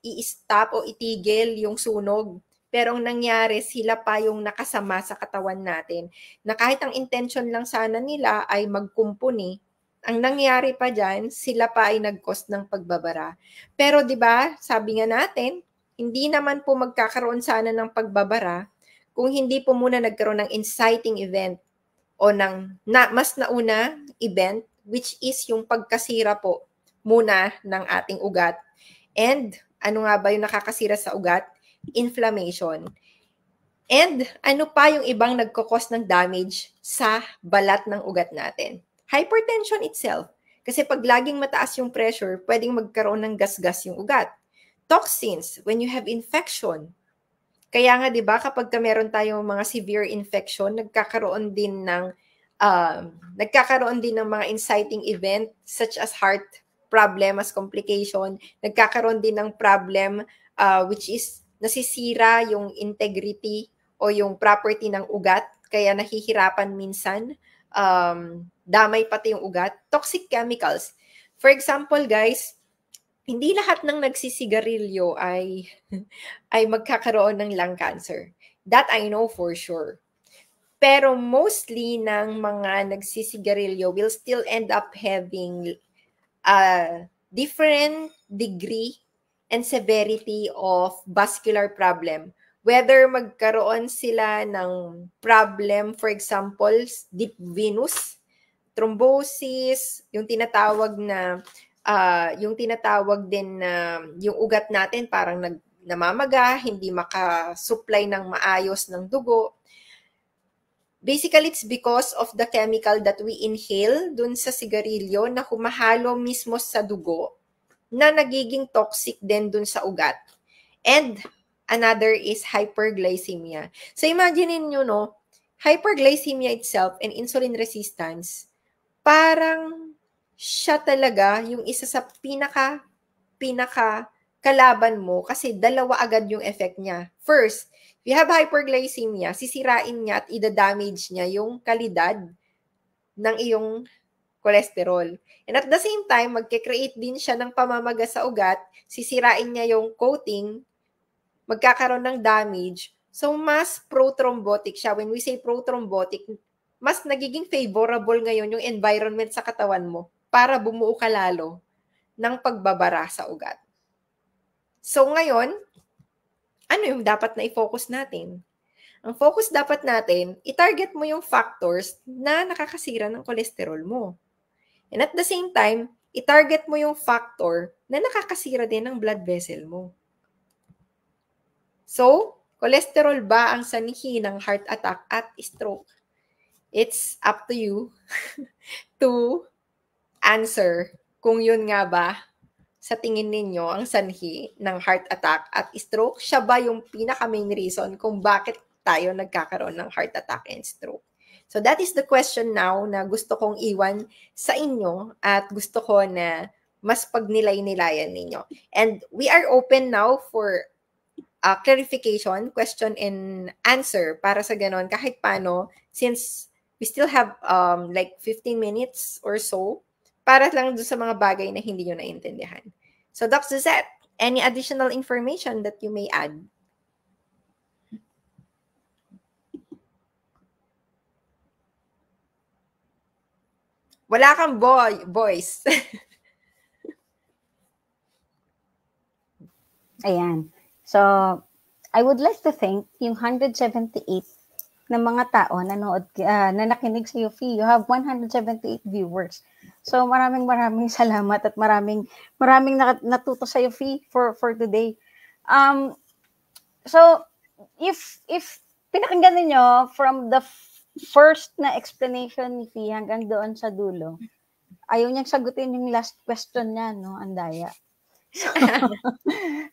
i-stop o itigil yung sunog. Pero ang nangyari, sila pa yung nakasama sa katawan natin. Na kahit ang intention lang sana nila ay magkumpuni, ang nangyari pa dyan, sila pa ay nag-cause ng pagbabara. Pero 'di ba, sabi nga natin, hindi naman po magkakaroon sana ng pagbabara kung hindi po muna nagkaroon ng inciting event o mas nauna event, which is yung pagkasira po muna ng ating ugat. And ano nga ba yung nakakasira sa ugat? Inflammation. And ano pa yung ibang nagkakos ng damage sa balat ng ugat natin? Hypertension itself. Kasi pag laging mataas yung pressure, pwedeng magkaroon ng gasgas yung ugat. Toxins, when you have infection. Kaya nga 'di ba kapag meron tayong mga severe infection, nagkakaroon din ng mga inciting event such as heart problem as complication, nagkakaroon din ng problem which is nasisira yung integrity o yung property ng ugat, kaya nahihirapan minsan, damay pati yung ugat. Toxic chemicals. For example, guys, hindi lahat ng nagsisigarilyo ay magkakaroon ng lung cancer. That I know for sure. Pero mostly ng mga nagsisigarilyo will still end up having a different degree and severity of vascular problem. Whether magkaroon sila ng problem, for example, deep venous thrombosis, yung tinatawag din na yung ugat natin parang namamaga, hindi makasupply ng maayos ng dugo. Basically, it's because of the chemical that we inhale dun sa sigarilyo na humahalo mismo sa dugo na nagiging toxic din dun sa ugat. And another is hyperglycemia. So imagine niyo, no, hyperglycemia itself and insulin resistance, parang siya talaga yung isa sa pinaka kalaban mo kasi dalawa agad yung effect niya. First, if you have hyperglycemia, sisirain niya at ida-damage niya yung kalidad ng iyong cholesterol. And at the same time, magke-create din siya ng pamamaga sa ugat, sisirain niya yung coating, magkakaroon ng damage. So, mas pro-thrombotic siya. When we say pro-thrombotic, mas nagiging favorable ngayon yung environment sa katawan mo para bumuo ka lalo ng pagbabara sa ugat. So, ngayon, ano yung dapat na i-focus natin? Ang focus dapat natin, i-target mo yung factors na nakakasira ng cholesterol mo. And at the same time, i-target mo yung factor na nakakasira din ng blood vessel mo. So, cholesterol ba ang sanhi ng heart attack at stroke? It's up to you to answer kung yun nga ba sa tingin ninyo ang sanhi ng heart attack at stroke. Siya ba yung pinaka-main reason kung bakit tayo nagkakaroon ng heart attack and stroke? So that is the question now na gusto kong iwan sa inyo at gusto ko na mas pagnilay-nilayan ninyo. And we are open now for clarification, question and answer para sa ganon kahit paano, since we still have like 15 minutes or so para lang doon sa mga bagay na hindi nyo naintindihan. So Doc Suzette, any additional information that you may add? Wala kang voice. Ayan. So, I would like to thank yung 178 na mga tao na nakinig sa Yufi. You have 178 viewers. So, maraming salamat at maraming natuto sa Yufi for today. So, if pinakinggan niyo from the first na explanation ni Fi hanggang doon sa dulo, ayaw niyang sagutin yung last question niya, no? Andaya. So,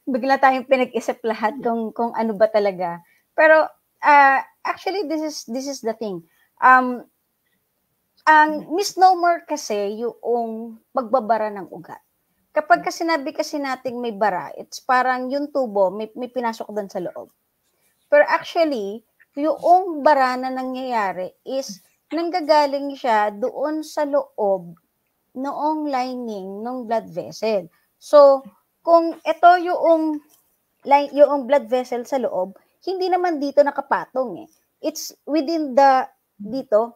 bigla tayong pinag-isip lahat kung ano ba talaga. Pero actually this is the thing. Ang misnomer kasi yung pagbabara ng ugat. Kapag kasi sinabi kasi nating may bara, it's parang yung tubo may pinasok doon sa loob. Pero actually, yung bara na nangyayari is nanggagaling siya doon sa loob noong lining ng blood vessel. So, kung ito yung blood vessel sa loob, hindi naman dito nakapatong eh. It's within dito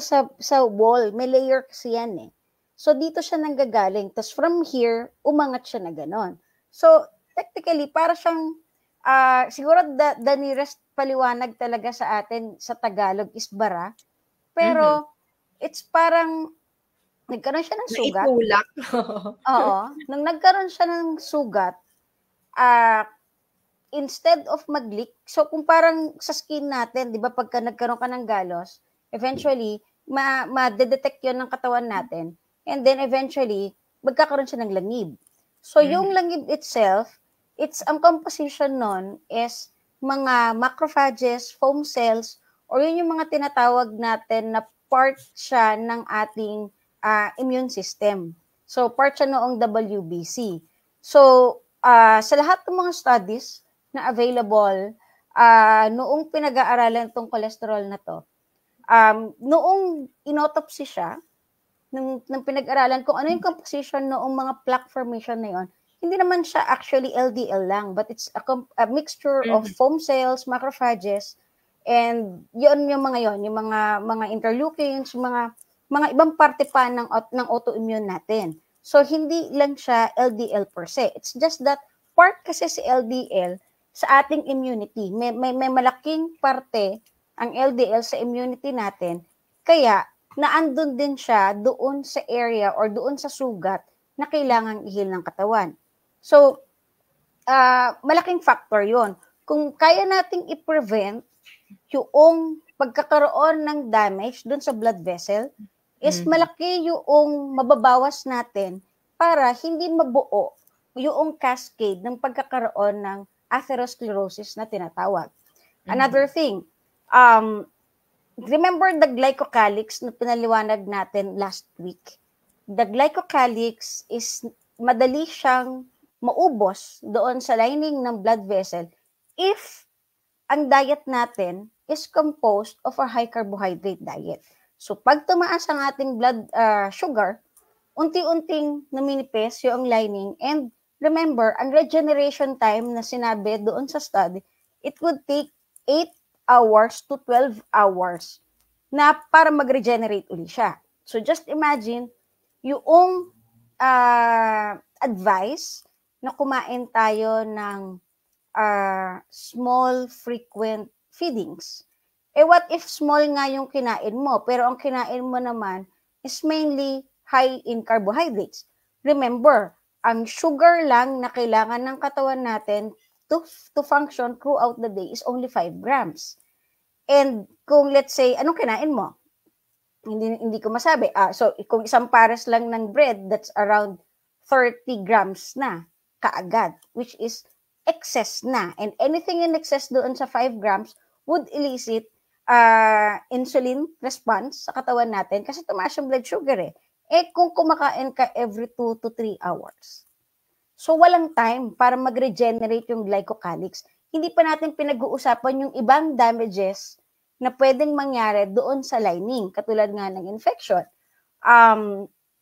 sa wall, may layer kasi yan eh. So, dito siya nanggagaling. Tapos from here, umangat siya na ganon. So, technically, para siyang, siguro the nearest paliwanag talaga sa atin sa Tagalog is bara. Pero, it's parang, nagkaroon siya ng sugat. Naitulak. Oo. Nung nagkaroon siya ng sugat, instead of mag-leak, so kung parang sa skin natin, di ba, pagka nagkaroon ka ng galos, eventually, ma-detect yun ng katawan natin. And then eventually, magkakaroon siya ng langib. So yung langib itself, ang composition nun is mga macrophages, foam cells, or yun yung mga tinatawag natin na part siya ng ating immune system. So, part siya noong WBC. So, sa lahat ng mga studies na available, noong pinag-aaralan itong cholesterol na to, noong inautopsy siya, nung pinag-aralan kung ano yung composition noong mga plaque formation na yun, hindi naman siya actually LDL lang, but it's a mixture of foam cells, macrophages, and yun yung mga interleukins, mga ibang parte pa ng autoimmune natin. So, hindi lang siya LDL per se. It's just that part kasi si LDL sa ating immunity. May malaking parte ang LDL sa immunity natin. Kaya, naandun din siya doon sa area or doon sa sugat na kailangang ihil ng katawan. So, malaking factor yon. Kung kaya nating i-prevent yung pagkakaroon ng damage doon sa blood vessel, is malaki yung mababawas natin para hindi mabuo yung cascade ng pagkakaroon ng atherosclerosis na tinatawag. Another thing, remember the glycocalyx na pinaliwanag natin last week? the glycocalyx is madali siyang maubos doon sa lining ng blood vessel if ang diet natin is composed of a high carbohydrate diet. So pag tumaas ang ating blood sugar, unti-unting naminipes yung lining. And remember, ang regeneration time na sinabi doon sa study, it would take 8 hours to 12 hours na para mag-regenerate uli siya. So just imagine, yung advice na kumain tayo ng small, frequent feedings. What if small nga yung kinain mo, pero ang kinain mo naman is mainly high in carbohydrates. Remember, ang sugar lang na kailangan ng katawan natin to function throughout the day is only 5 grams. And kung let's say, anong kinain mo? Hindi ko masabi. So, kung isang pares lang ng bread, that's around 30 grams na kaagad, which is excess na. And anything in excess doon sa 5 grams would elicit insulin response sa katawan natin kasi tumaas yung blood sugar eh. Kung kumakain ka every 2 to 3 hours. So, walang time para mag-regenerate yung glycocalyx. Hindi pa natin pinag-uusapan yung ibang damages na pwedeng mangyari doon sa lining, katulad nga ng infection.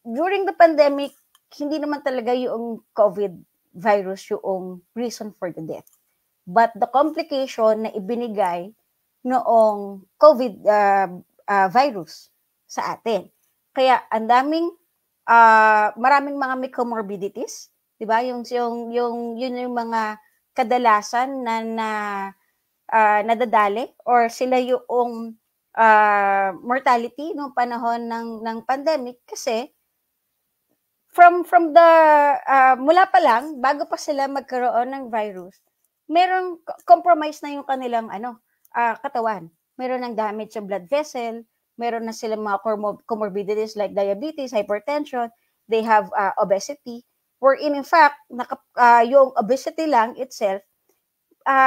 During the pandemic, hindi naman talaga yung COVID virus yung reason for the death. But the complication na ibinigay noong COVID virus sa atin. Kaya ang daming maraming mga may comorbidities, 'di ba? Yun yung mga kadalasan na nadadali or sila yung mortality noong panahon ng pandemic kasi from the mula pa lang bago pa sila magkaroon ng virus, merong compromise na yung kanilang katawan. Meron ng damage sa blood vessel, meron na silang mga comorbidities like diabetes, hypertension, they have obesity, wherein in fact, yung obesity lang itself,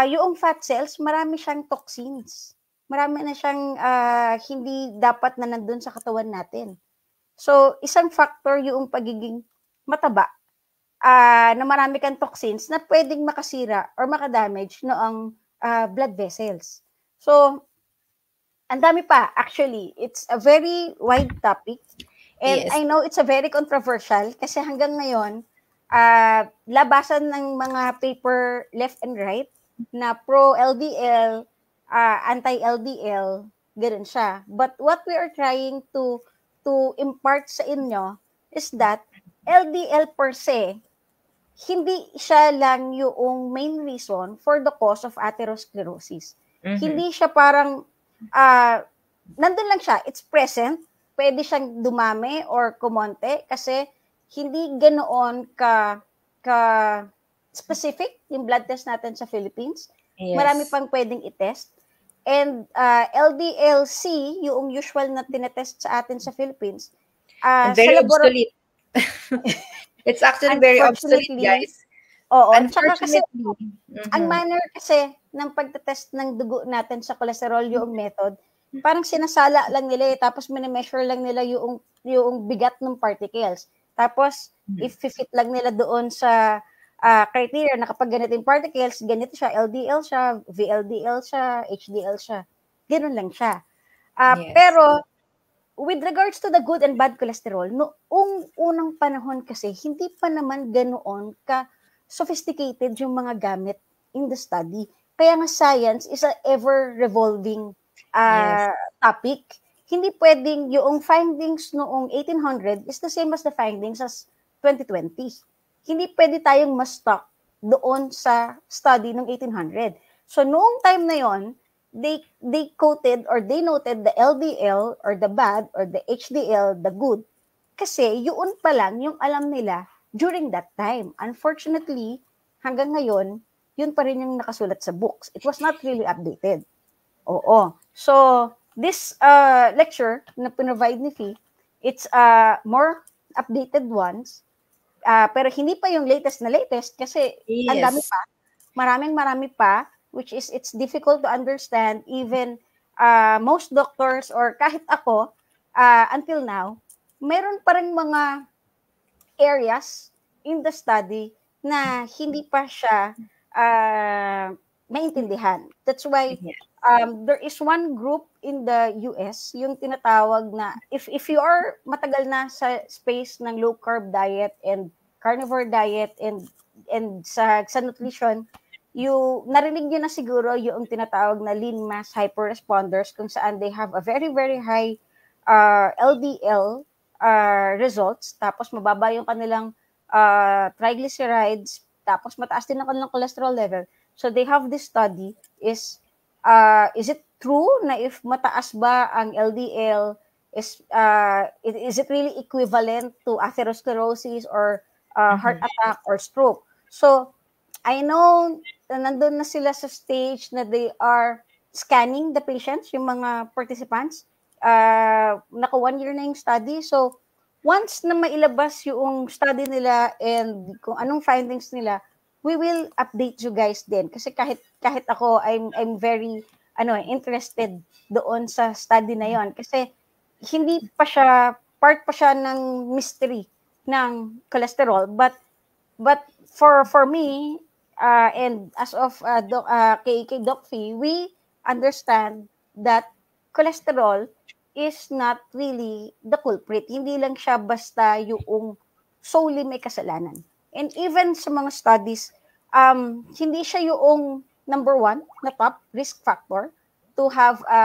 yung fat cells, marami siyang toxins. Marami na siyang hindi dapat na nandun sa katawan natin. So, isang factor yung pagiging mataba na marami kang toxins na pwedeng makasira or makadamage noong blood vessels. So, ang dami pa, actually. It's a very wide topic. And yes. I know it's a very controversial kasi hanggang ngayon, labasan ng mga paper left and right na pro-LDL, anti-LDL, ganoon siya. But what we are trying to impart sa inyo is that LDL per se, hindi siya lang yung main reason for the cause of atherosclerosis. Mm-hmm. Hindi siya parang nandun lang siya, it's present, pwede siyang dumami or kumonte kasi hindi ganoon ka specific yung blood test natin sa Philippines. Yes. Marami pang pwedeng i-test. And LDL-C, yung usual na tinetest sa atin sa Philippines, very obsolete. It's actually very obsolete, guys. Oo, tsaka kasi ang manner kasi ng pagtetest ng dugo natin sa cholesterol yung method, parang sinasala lang nila tapos mini-measure lang nila yung bigat ng particles. Tapos if-fit lang nila doon sa criteria na kapag ganito yung particles, ganito siya, LDL siya, VLDL siya, HDL siya. Ganoon lang siya. Yes. Pero with regards to the good and bad cholesterol, noong unang panahon kasi hindi pa naman ganoon ka sophisticated yung mga gamit in the study. Kaya nga science is a ever-revolving topic. Hindi pwedeng yung findings noong 1800 is the same as the findings as 2020. Hindi pwede tayong ma-stuck doon sa study noong 1800. So noong time na yon, they quoted or they noted the LDL or the bad or the HDL, the good. Kasi yun pa lang yung alam nila during that time. Unfortunately, hanggang ngayon, yun pa rin yung nakasulat sa books. It was not really updated. Oo. So, this lecture na pinrovide ni Fee, it's more updated ones. Pero hindi pa yung latest na latest kasi ang dami pa. Marami pa, which is it's difficult to understand even most doctors or kahit ako until now, meron pa rin mga areas in the study na hindi pa siya maintindihan. That's why Yeah. there is one group in the US, yung tinatawag na, if you are matagal na sa space ng low carb diet and carnivore diet and sa nutrition, narinig nyo na siguro yung tinatawag na lean mass hyperresponders, kung saan they have a very, very high LDL results, tapos mababa yung kanilang triglycerides, tapos mataas din ang kanilang cholesterol level. So they have this study, is it true na if mataas ba ang LDL, is it really equivalent to atherosclerosis or heart attack or stroke? So I know nandun na sila sa stage na they are scanning the patients, yung mga participants. Naka 1 year na yung study. So once na mailabas yung study nila and kung anong findings nila, we will update you guys din. Kasi kahit ako, I'm very interested doon sa study na yon. Kasi hindi pa siya, part pa siya ng mystery ng cholesterol. But for me, and as of kay Doc Fee, we understand that cholesterol is not really the culprit. Hindi lang siya basta yung solely may kasalanan. And even sa mga studies, hindi siya yung number 1 na top risk factor to have a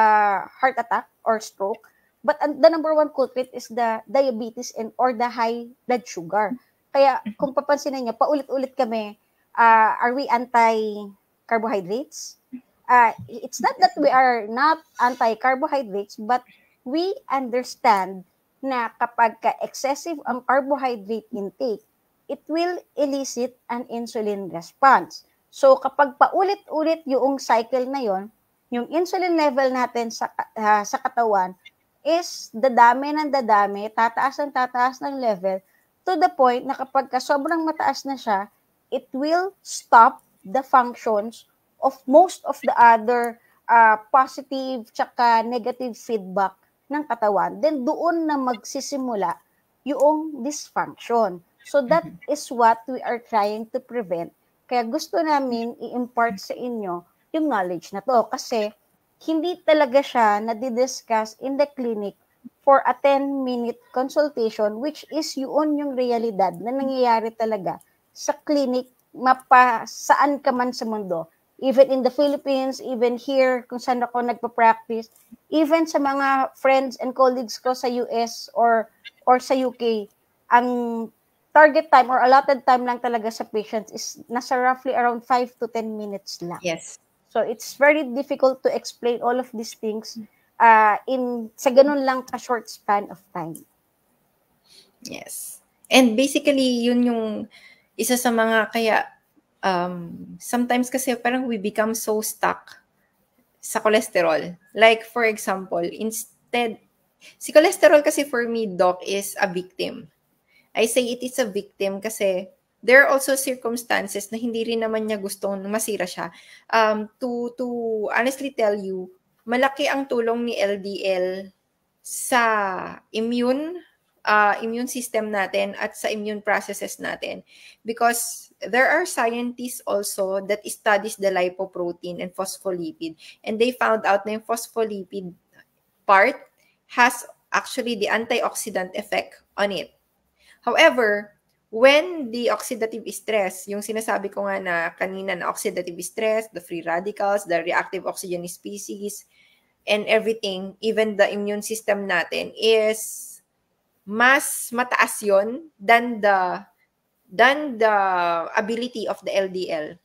heart attack or stroke. But the number 1 culprit is the diabetes or the high blood sugar. Kaya kung papansinin niyo, paulit-ulit kami, are we anti-carbohydrates? It's not that we are not anti-carbohydrates, but we understand na kapag excessive ang carbohydrate intake, it will elicit an insulin response. So kapag paulit-ulit yung cycle na yon, yung insulin level natin sa katawan is dadami ng dadami, tataas ng level, to the point na kapag sobrang mataas na siya, it will stop the functions of most of the other positive tsaka negative feedback ng katawan. Then doon na magsisimula yung dysfunction. So that is what we are trying to prevent. Kaya gusto namin i-impart sa inyo yung knowledge na to. Kasi hindi talaga siya nadidiscuss in the clinic for a 10-minute consultation, which is yun yung realidad na nangyayari talaga sa clinic saan ka man sa mundo. Even in the Philippines, even here, kung saan ako nagpa-practice, even sa mga friends and colleagues ko sa US or sa UK, ang target time or allotted time lang talaga sa patients is nasa roughly around 5 to 10 minutes lang. Yes. So it's very difficult to explain all of these things sa ganun lang ka short span of time. Yes. And basically, yun yung isa sa mga kaya sometimes kasi parang we become so stuck sa cholesterol. Like for example, si cholesterol kasi for me, Doc, is a victim. I say it is a victim kasi there are also circumstances na hindi rin naman niya gustong masira siya. To honestly tell you, malaki ang tulong ni LDL sa immune system natin at sa immune processes natin. Because there are scientists also that studies the lipoprotein and phospholipid. And they found out na yung phospholipid part has actually the antioxidant effect on it. However, when the oxidative stress, yung sinasabi ko nga na kanina na oxidative stress, the free radicals, the reactive oxygen species, and everything, even the immune system natin is mas mataas yon than the ability of the LDL.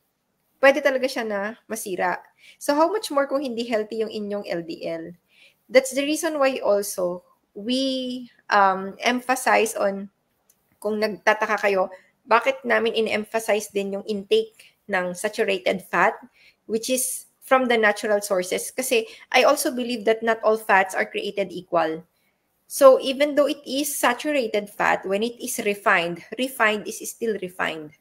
Pwede talaga siya na masira. So how much more kung hindi healthy yung inyong LDL? That's the reason why also we emphasize on, kung nagtataka kayo, bakit namin in-emphasize din yung intake ng saturated fat, which is from the natural sources. Kasi I also believe that not all fats are created equal. So even though it is saturated fat, when it is refined is still refined.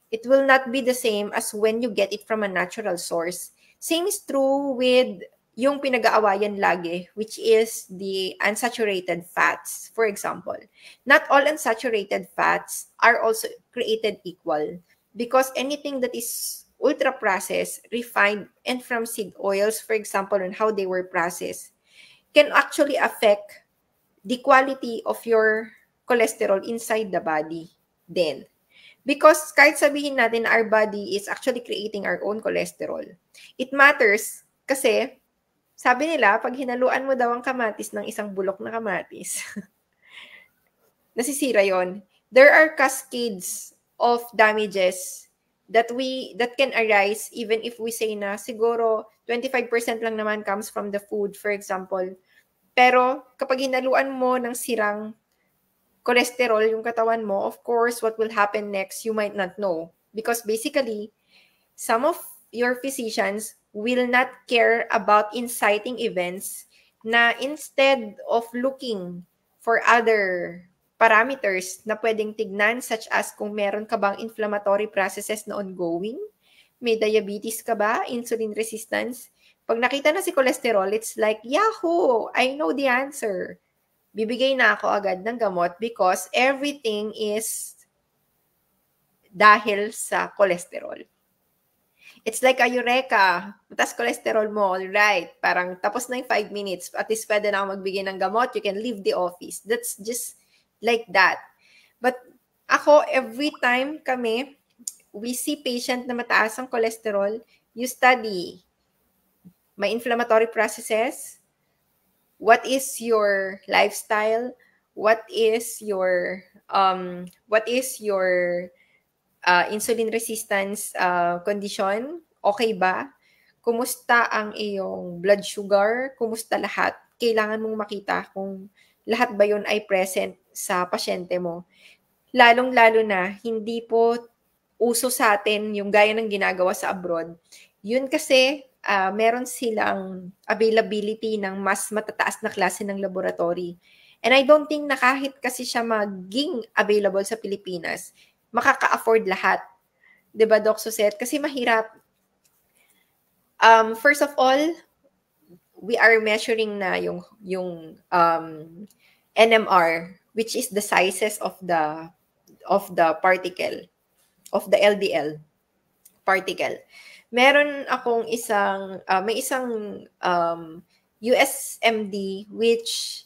It will not be the same as when you get it from a natural source. Same is true with yung pinag-aawayan lagi, which is the unsaturated fats, for example. Not all unsaturated fats are also created equal because anything that is ultra-processed, refined, and from seed oils, for example, on how they were processed, can actually affect the quality of your cholesterol inside the body then. Because kahit sabihin natin our body is actually creating our own cholesterol, it matters kasi sabi nila, pag hinaluan mo daw ang kamatis ng isang bulok na kamatis, nasisira yon. There are cascades of damages that can arise even if we say na siguro 25% lang naman comes from the food, for example. Pero kapag hinaluan mo ng sirang cholesterol yung katawan mo, of course, what will happen next, you might not know. Because basically, some of your physicians will not care about inciting events na instead of looking for other parameters na pwedeng tignan such as kung meron ka bang inflammatory processes na ongoing, may diabetes ka ba, insulin resistance. Pag nakita na si cholesterol, it's like, yahoo! I know the answer. Bibigay na ako agad ng gamot because everything is dahil sa cholesterol. It's like a eureka. Mataas cholesterol mo, all right. Parang tapos na yung 5 minutes. At least pwede na ako magbigay ng gamot. You can leave the office. That's just like that. But ako, every time we see patient na mataas ang cholesterol, you study. May inflammatory processes. What is your lifestyle? What is your insulin resistance condition? Okay ba? Kumusta ang iyong blood sugar? Kumusta lahat? Kailangan mong makita kung lahat ba yun ay present sa pasyente mo. Lalong-lalo na, hindi po uso sa atin yung gaya ng ginagawa sa abroad. Yun kasi, meron silang availability ng mas matataas na klase ng laboratory. And I don't think na kahit kasi siya maging available sa Pilipinas, makaka-afford lahat. 'Di ba, Doc Suzette? Kasi mahirap. First of all, we are measuring na yung NMR, which is the sizes of the particle, of the LDL particle. Meron akong may isang USMD which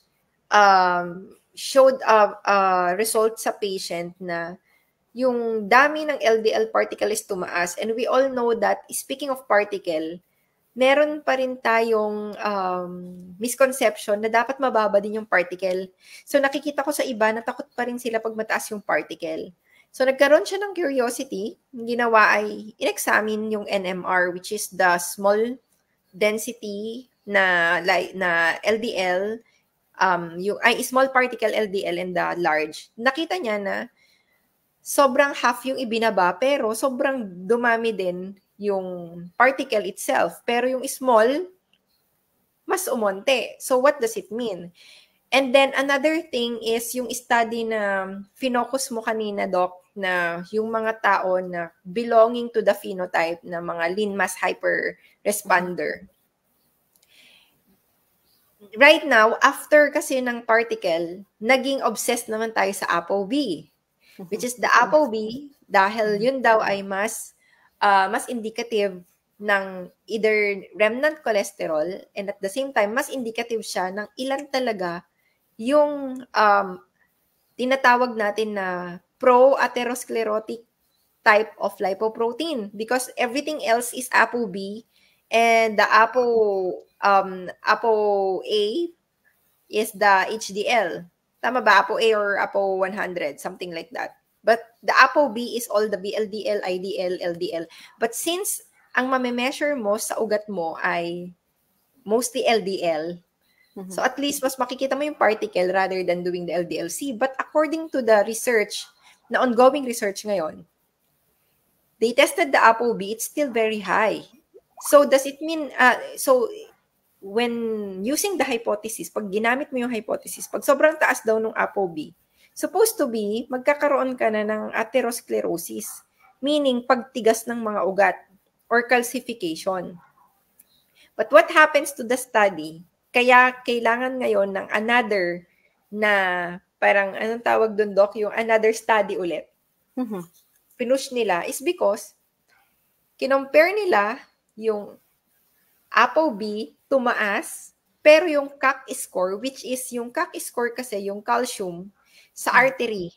showed a result sa patient na yung dami ng LDL particle is tumaas. And we all know that, speaking of particle, meron pa rin tayong misconception na dapat mababa din yung particle. So nakikita ko sa iba na takot pa rin sila pag mataas yung particle. So nagkaroon siya ng curiosity, yung ginawa ay in-examine yung NMR, which is the small density na LDL, yung small particle LDL and the large. Nakita niya na sobrang half yung ibinaba, pero sobrang dumami din yung particle itself. Pero yung small, mas umonte. So what does it mean? And then another thing is yung study na finocus mo kanina, Doc, na yung mga tao na belonging to the phenotype na mga lean mass hyper-responder. Right now, after kasi ng particle, naging obsessed naman tayo sa ApoB, which is the ApoB, dahil yun daw ay mas indicative ng either remnant cholesterol, and at the same time, mas indicative siya ng ilan talaga yung tinatawag natin na pro-atherosclerotic type of lipoprotein, because everything else is ApoB, and the ApoA is the HDL. Tama ba? ApoA or Apo100, something like that. But the ApoB is all the VLDL, IDL, LDL. But since ang mame-measure mo sa ugat mo ay mostly LDL, so at least mas makikita mo yung particle rather than doing the LDL-C. But according to the research, na ongoing research ngayon, they tested the ApoB, it's still very high. So does it mean, when using the hypothesis, pag ginamit mo yung hypothesis, pag sobrang taas daw ng ApoB, supposed to be, magkakaroon ka na ng atherosclerosis, meaning pagtigas ng mga ugat or calcification. But what happens to the study? Kaya kailangan ngayon ng another na parang anong tawag doon, Doc, yung another study ulit. Pinush nila is because kinompare nila yung ApoB tumaas, pero yung CAC score, which is yung CAC score kasi yung calcium sa artery,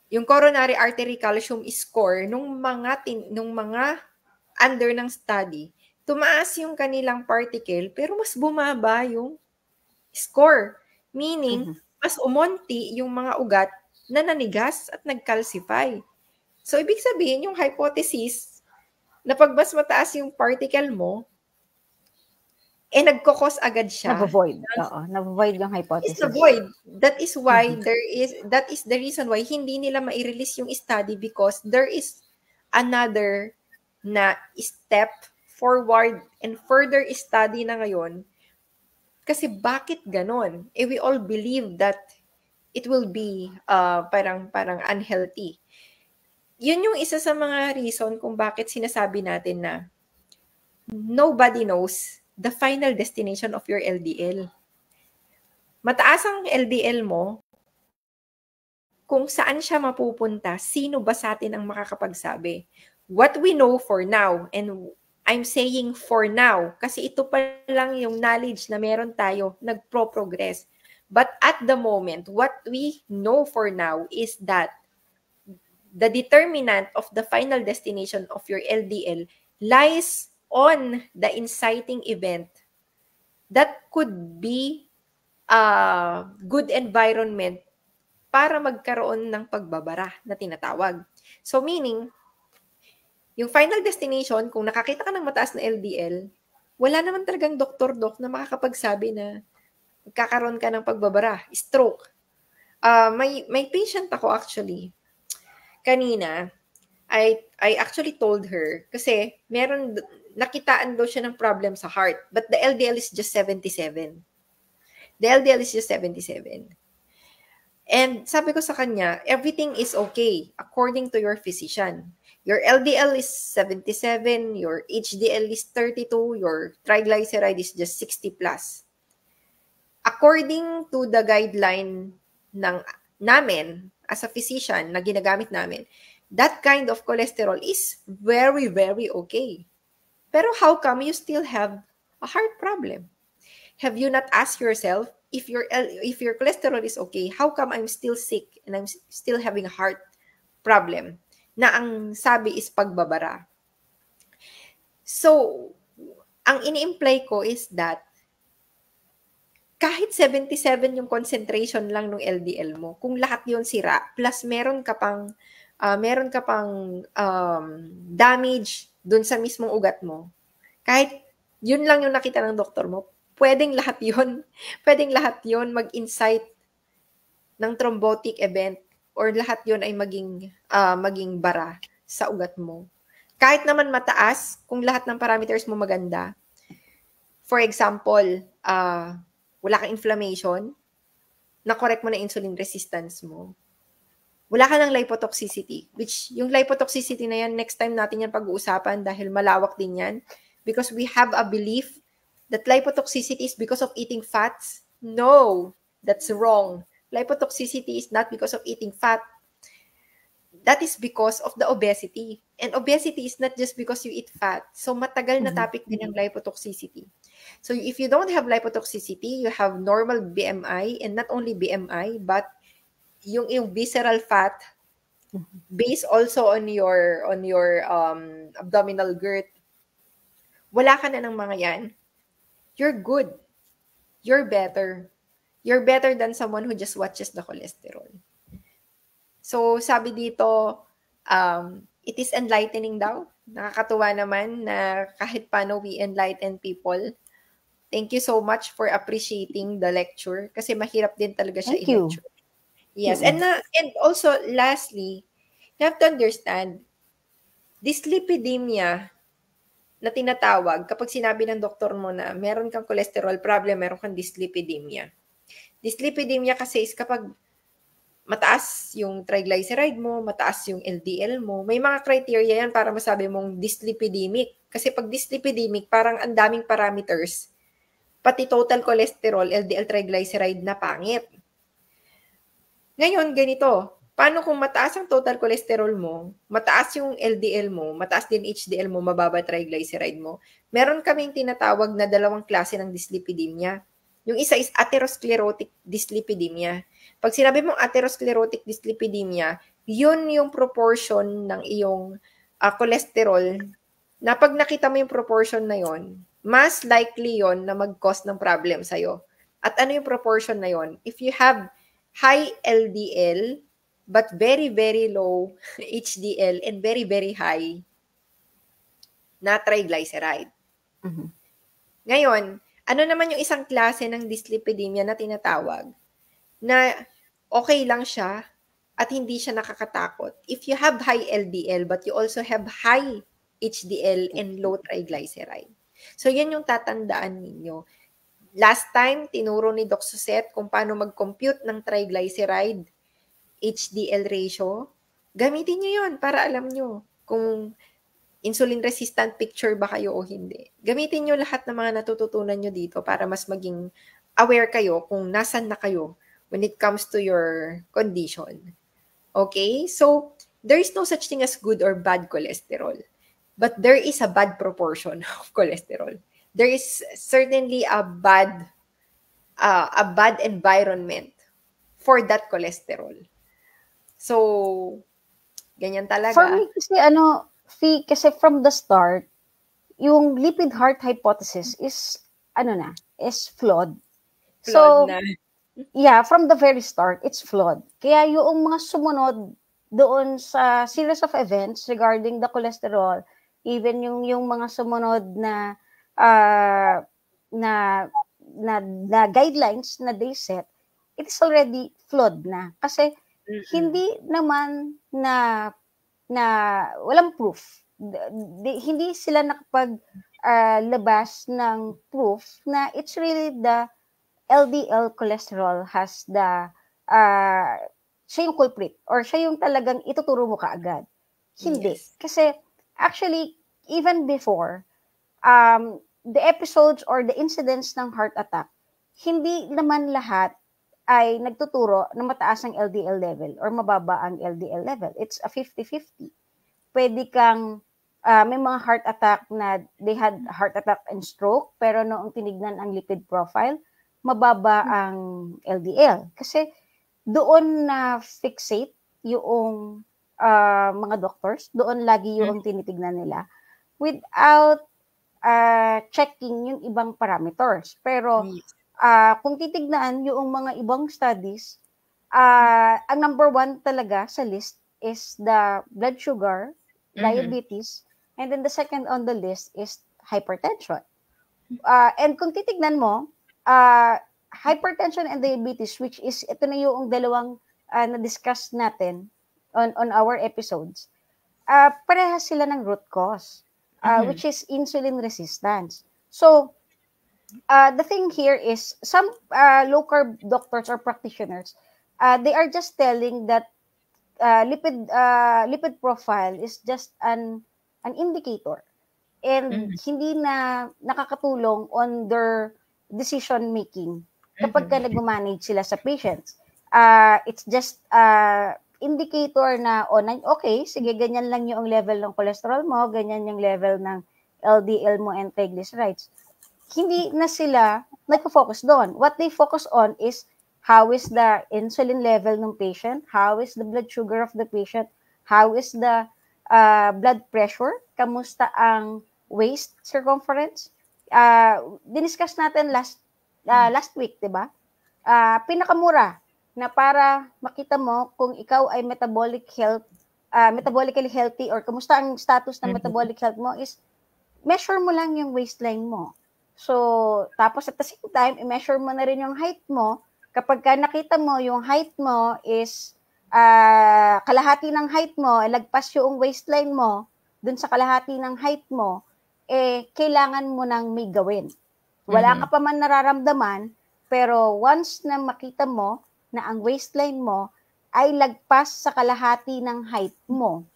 yung coronary artery calcium score nung mga under ng study, tumaas yung kanilang particle, pero mas bumaba yung score. Meaning, mas umonti yung mga ugat na nanigas at nag-calcify. So, ibig sabihin, yung hypothesis na pag mas mataas yung particle mo, nagkokos agad siya. Nabo-void. Oo, nabo-void yung hypothesis. It's void. That is why that is the reason why hindi nila mai-release yung study, because there is another na step forward and further study na ngayon. Kasi bakit ganon? We all believe that it will be parang unhealthy. Yun yung isa sa mga reason kung bakit sinasabi natin na nobody knows the final destination of your LDL. Mataas ang LDL mo, kung saan siya mapupunta, sino ba sa atin ang makakapagsabi? What we know for now, and I'm saying for now, kasi ito pa lang yung knowledge na meron tayo, nagpro-progress. But at the moment, what we know for now is that the determinant of the final destination of your LDL lies on the inciting event that could be a good environment para magkaroon ng pagbabara na tinatawag. So meaning, yung final destination, kung nakakita ka ng mataas na LDL, wala naman talagang doktor-doc na makakapagsabi na magkakaroon ka ng pagbabara, stroke. May patient ako actually. Kanina, I actually told her, kasi nakitaan daw siya ng problem sa heart, but the LDL is just 77. The LDL is just 77. And sabi ko sa kanya, everything is okay according to your physician. Your LDL is 77, your HDL is 32, your triglyceride is just 60 plus. According to the guideline namin as a physician na ginagamit namin, that kind of cholesterol is very, very okay. Pero how come you still have a heart problem? Have you not asked yourself, if your cholesterol is okay, how come I'm still sick and I'm still having a heart problem? Na ang sabi is pagbabara. So, ang ini-imply ko is that kahit 77 yung concentration lang ng LDL mo, kung lahat yun sira, plus meron ka pang damage dun sa mismong ugat mo, kahit yun lang yung nakita ng doktor mo, pwedeng lahat yun mag-incite ng thrombotic event, or lahat yun ay maging bara sa ugat mo. Kahit naman mataas, kung lahat ng parameters mo maganda, for example, wala kang inflammation, na-correct mo na insulin resistance mo, wala ka ng lipotoxicity, which yung lipotoxicity na yan, next time natin yan pag-uusapan dahil malawak din yan, because we have a belief that lipotoxicity is because of eating fats. No, that's wrong. Lipotoxicity is not because of eating fat. That is because of the obesity. And obesity is not just because you eat fat. So matagal na topic din ang lipotoxicity. So if you don't have lipotoxicity, you have normal BMI, and not only BMI, but yung visceral fat based also on your abdominal girth. Wala ka na ng mga yan. You're good. You're better. You're better than someone who just watches the cholesterol. So, sabi dito, it is enlightening daw. Nakakatuwa naman na kahit paano we enlighten people. Thank you so much for appreciating the lecture, kasi mahirap din talaga siya i-lecture. Yes, and also, lastly, you have to understand, dyslipidemia na tinatawag, kapag sinabi ng doktor mo na meron kang cholesterol problem, meron kang dyslipidemia. Dyslipidemia kasi is kapag mataas yung triglyceride mo, mataas yung LDL mo, may mga criteria yan para masabi mong dyslipidemic. Kasi pag dyslipidemic, parang ang daming parameters, pati total cholesterol, LDL triglyceride na pangit. Ngayon, ganito, paano kung mataas ang total cholesterol mo, mataas yung LDL mo, mataas din HDL mo, mababa triglyceride mo? Meron kaming tinatawag na dalawang klase ng dyslipidemia. Yung isa is atherosclerotic dyslipidemia. Pag sinabi mong atherosclerotic dyslipidemia, yun yung proportion ng iyong cholesterol na pag nakita mo yung proportion na yon, mas likely yon na mag-cause ng problem sa'yo. At ano yung proportion na yon? If you have high LDL but very, very low HDL and very, very high na triglyceride. Mhm. Ngayon, ano naman yung isang klase ng dyslipidemia na tinatawag na okay lang siya at hindi siya nakakatakot if you have high LDL but you also have high HDL and low triglyceride. So, yan yung tatandaan ninyo. Last time, tinuro ni Doc Suset kung paano mag-compute ng triglyceride HDL ratio. Gamitin nyo yun para alam nyo kung insulin resistant picture ba kayo o hindi. Gamitin nyo lahat ng mga natututunan nyo dito para mas maging aware kayo kung nasan na kayo when it comes to your condition. Okay? So, there is no such thing as good or bad cholesterol. But there is a bad proportion of cholesterol. There is certainly a bad environment for that cholesterol. So, ganyan For talaga. me kasi Fee, kasi from the start, yung lipid heart hypothesis is flawed. Flawed So, na. yeah, from the very start, it's flawed. Kaya yung mga sumunod doon sa series of events regarding the cholesterol, even yung mga sumunod na na guidelines na they set, it is already flawed na. Kasi hindi naman na walang proof. Hindi sila labas ng proof na it's really the LDL cholesterol has siya yung culprit or siya yung talagang ituturo mo kaagad. Hindi. Yes. Kasi actually, even before, the episodes or the incidents ng heart attack, hindi naman lahat ay nagtuturo na mataas ang LDL level or mababa ang LDL level. It's a 50-50. Pwede kang may mga heart attack na they had heart attack and stroke, pero noong tinignan ang lipid profile, mababa ang LDL. Kasi doon na fixate yung mga doctors, doon lagi yung tinitignan nila without checking yung ibang parameters. Pero kung titignan yung mga ibang studies, ang number one talaga sa list is the blood sugar, diabetes, and then the second on the list is hypertension. And kung titignan mo, hypertension and diabetes, which is, ito na yung dalawang na-discuss natin on our episodes, parehas sila ng root cause, which is insulin resistance. So, the thing here is some low-carb doctors or practitioners, they are just telling that lipid profile is just an indicator and hindi na nakakatulong on their decision making kapag ka nag-manage sila sa patients. It's just indicator na okay, sige, ganyan lang yung level ng cholesterol mo, ganyan yung level ng LDL mo and triglycerides. Hindi na sila nagpo-focus doon. What they focus on is how is the insulin level ng patient, how is the blood sugar of the patient, how is the blood pressure, kamusta ang waist circumference. Diniscuss natin last week, di ba? Pinakamura na para makita mo kung ikaw ay metabolically healthy or kamusta ang status ng metabolic health mo is measure mo lang yung waistline mo. So, tapos at the same time, i-measure mo na rin yung height mo. Kapag ka nakita mo yung height mo is kalahati ng height mo, lagpas yung waistline mo, dun sa kalahati ng height mo, kailangan mo nang may gawin. Wala ka pa man nararamdaman, pero once na makita mo na ang waistline mo ay lagpas sa kalahati ng height mo,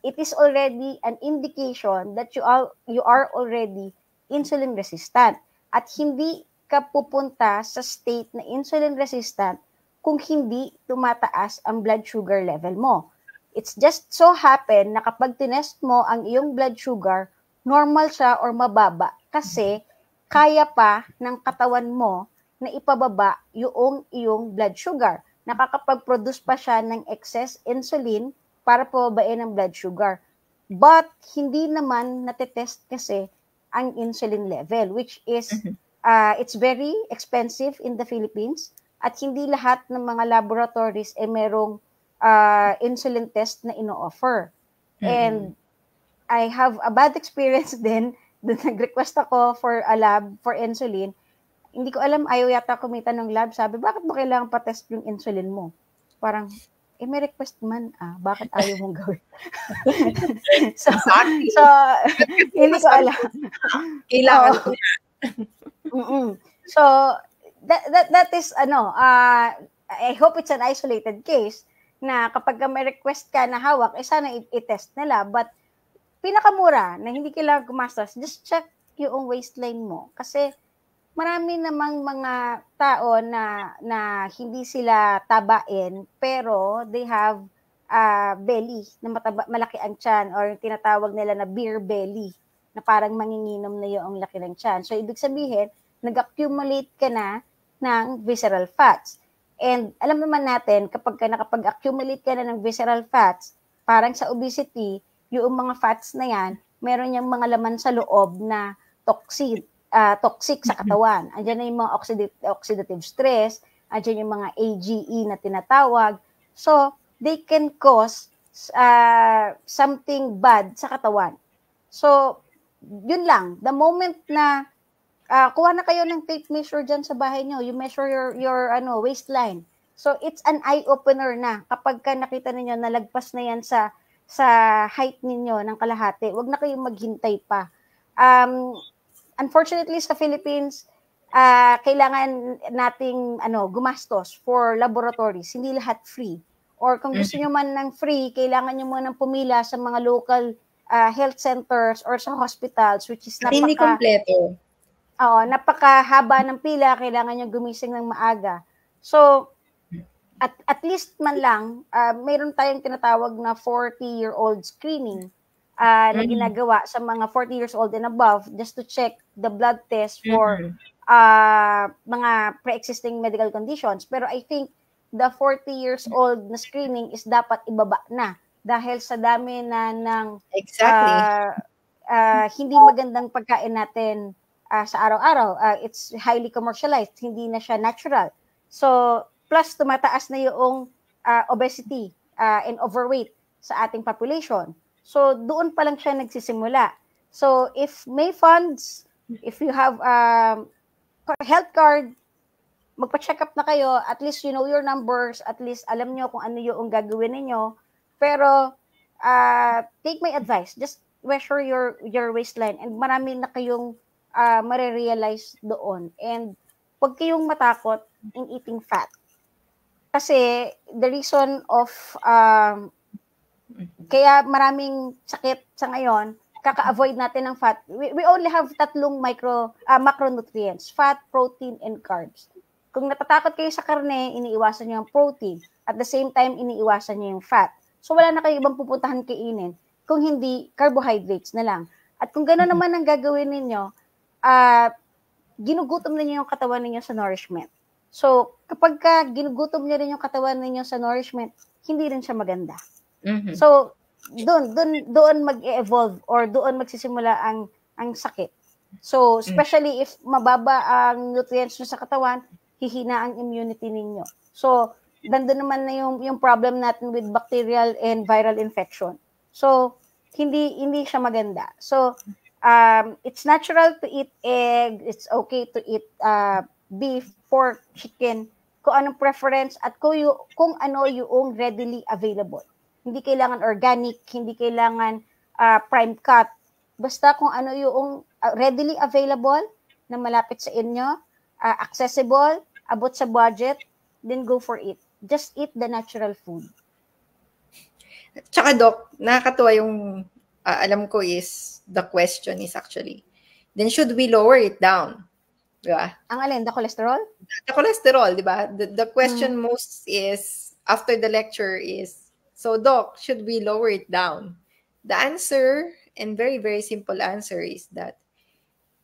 it is already an indication that you are already insulin resistant. At hindi ka pupunta sa state na insulin resistant kung hindi tumataas ang blood sugar level mo. It's just so happen na kapag tinest mo ang iyong blood sugar, normal siya or mababa kasi kaya pa ng katawan mo na ipababa yung iyong blood sugar. Nakakapag-produce pa siya ng excess insulin para pababain ang blood sugar. But hindi naman natetest kasi ang insulin level, which is it's very expensive in the Philippines at hindi lahat ng mga laboratories merong insulin test na ino-offer. And I have a bad experience din. Nag-request ako for a lab for insulin. Hindi ko alam, ayaw yata kumita ng lab. Sabi, bakit mo kailangan pa-test yung insulin mo? Parang, may request man, bakit ayaw mong gawin? so, hindi ko alam. Kailangan ko. So, that is, I hope it's an isolated case na kapag may request ka na hawak, sana i-test nila. But, pinakamura na hindi kailangan gumastos, just check yung waistline mo. Kasi, marami namang mga tao na hindi sila tabain, pero they have belly, na malaki ang tiyan, or tinatawag nila na beer belly, na parang manginginom na yung laki ng tiyan. So, ibig sabihin, nag-accumulate ka na ng visceral fats. And alam naman natin, kapag nakapag-accumulate ka na ng visceral fats, parang sa obesity, yung mga fats na yan, meron yung mga laman sa loob na toxic sa katawan. Andiyan na yung mga oxidative stress, andiyan yung mga AGE na tinatawag. So, they can cause something bad sa katawan. So, yun lang. The moment na kuha na kayo ng tape measure dyan sa bahay nyo, you measure your waistline. So, it's an eye-opener na kapag ka nakita ninyo na lagpas na yan sa height ninyo ng kalahati, wag na kayong maghintay pa. Unfortunately, sa Philippines, kailangan nating gumastos for laboratories. Hindi lahat free. Or kung gusto nyo man ng free, kailangan nyo munang pumila sa mga local health centers or sa hospitals, which is hindi kompleto. Napakahaba ng pila, kailangan nyo gumising ng maaga. So, at least man lang, mayroon tayong tinatawag na 40-year-old screening na ginagawa sa mga 40 years old and above just to check the blood test for mga pre-existing medical conditions. Pero I think the 40 years old na screening is dapat ibaba na dahil sa dami na ng hindi magandang pagkain natin sa araw-araw. It's highly commercialized, hindi na siya natural. So, plus tumataas na yung obesity and overweight sa ating population. So, doon pa lang siya nagsisimula. So, if may funds, if you have health card, magpa-check up na kayo, at least you know your numbers, at least alam nyo kung ano yung gagawin ninyo. Pero, take my advice, just measure your waistline and marami na kayong marirealize doon. And huwag kayong matakot in eating fat. Kasi the reason of kaya maraming sakit sa ngayon, kaka-avoid natin ng fat. We only have tatlong macronutrients, fat, protein, and carbs. Kung natatakot kayo sa karne, iniiwasan niyo ang protein. At the same time, iniiwasan niyo yung fat. So wala na kayo ibang pupuntahan kainin. Kung hindi, carbohydrates na lang. At kung gano'n naman ang gagawin ninyo, ginugutom ninyo yung katawan ninyo sa nourishment. So, kapag ginugutom niyo rin yung katawan ninyo sa nourishment, hindi rin siya maganda. So, doon mag-evolve or doon magsisimula ang sakit. So, especially if mababa ang nutrients nyo sa katawan, hihina ang immunity ninyo. So, nandun naman na yung problem natin with bacterial and viral infection. So, hindi siya maganda. So, it's natural to eat egg, it's okay to eat beef, pork, chicken, kung anong preference at kung ano yung readily available. Hindi kailangan organic, hindi kailangan prime cut. Basta kung ano yung readily available na malapit sa inyo, accessible, abot sa budget, then go for it. Just eat the natural food. Tsaka Doc, nakakatuwa yung alam ko is, the question is actually, then should we lower it down? Di ba? Ang alin, the cholesterol? The cholesterol, di ba? The question most is, after the lecture is, so Doc, should we lower it down? The answer, and very, very simple answer is that,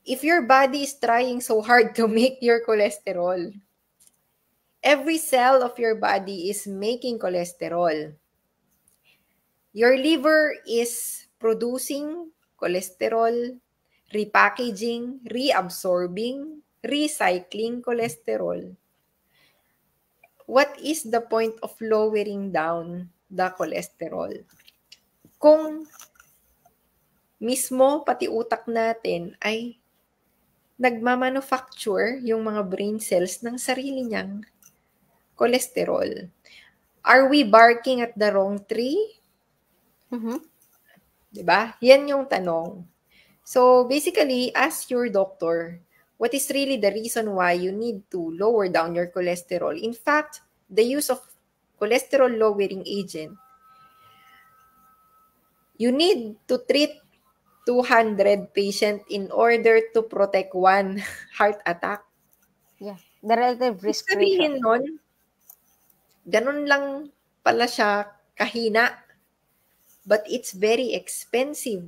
if your body is trying so hard to make your cholesterol, every cell of your body is making cholesterol. Your liver is producing cholesterol, repackaging, reabsorbing, recycling cholesterol. What is the point of lowering down the cholesterol? Kung mismo pati utak natin ay nagmamanufacture yung mga brain cells ng sarili niyang cholesterol. Are we barking at the wrong tree? Diba? Yan yung tanong. So, basically, ask your doctor, what is really the reason why you need to lower down your cholesterol? In fact, the use of cholesterol-lowering agent, you need to treat 200 patient in order to protect one heart attack. Yeah, the relative risk ratio. Sabihin nun, ganun lang pala siya kahina. But it's very expensive.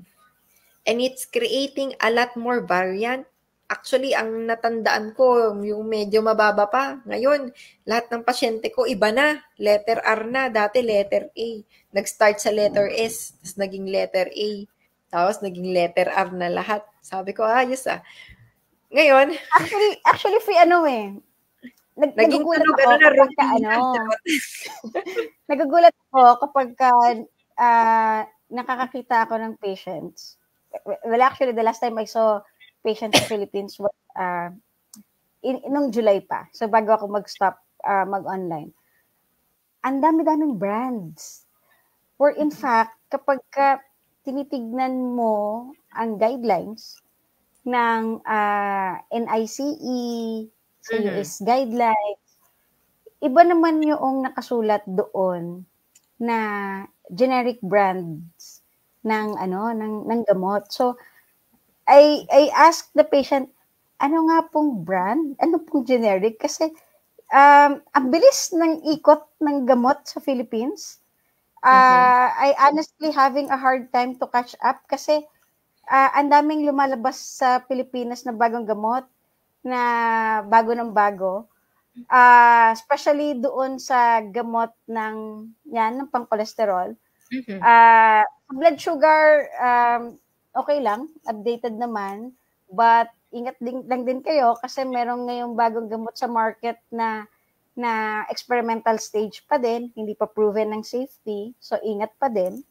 And it's creating a lot more variant. Actually, ang natandaan ko, yung medyo mababa pa. Ngayon, lahat ng pasyente ko, iba na. Letter R na. Dati letter A. Nag-start sa letter S, tapos naging letter A. Tapos naging letter R na lahat. Sabi ko, ayos ah. Ngayon, Actually, naging nagugulat tunog, ako na kapag nagugulat ako kapag nakakakita ako ng patients. Well, actually, the last time I saw patients in Philippines was nung July pa. So, bago ako mag-stop mag-online. Ang dami-daming brands. Where in fact, kapag tinitignan mo ang guidelines ng NICE, sa US guidelines, iba naman yung nakasulat doon na generic brands ng gamot. So I asked the patient, ano nga pong brand? Ano pong generic? Kasi ang bilis ng ikot ng gamot sa Philippines. I honestly having a hard time to catch up kasi ang daming lumalabas sa Pilipinas na bagong gamot na bago ng bago. Especially doon sa gamot ng pang-cholesterol. Blood sugar, okay lang, updated naman, but ingat lang din kayo kasi merong ngayong bagong gamot sa market na experimental stage pa din, hindi pa proven ng safety, so ingat pa din.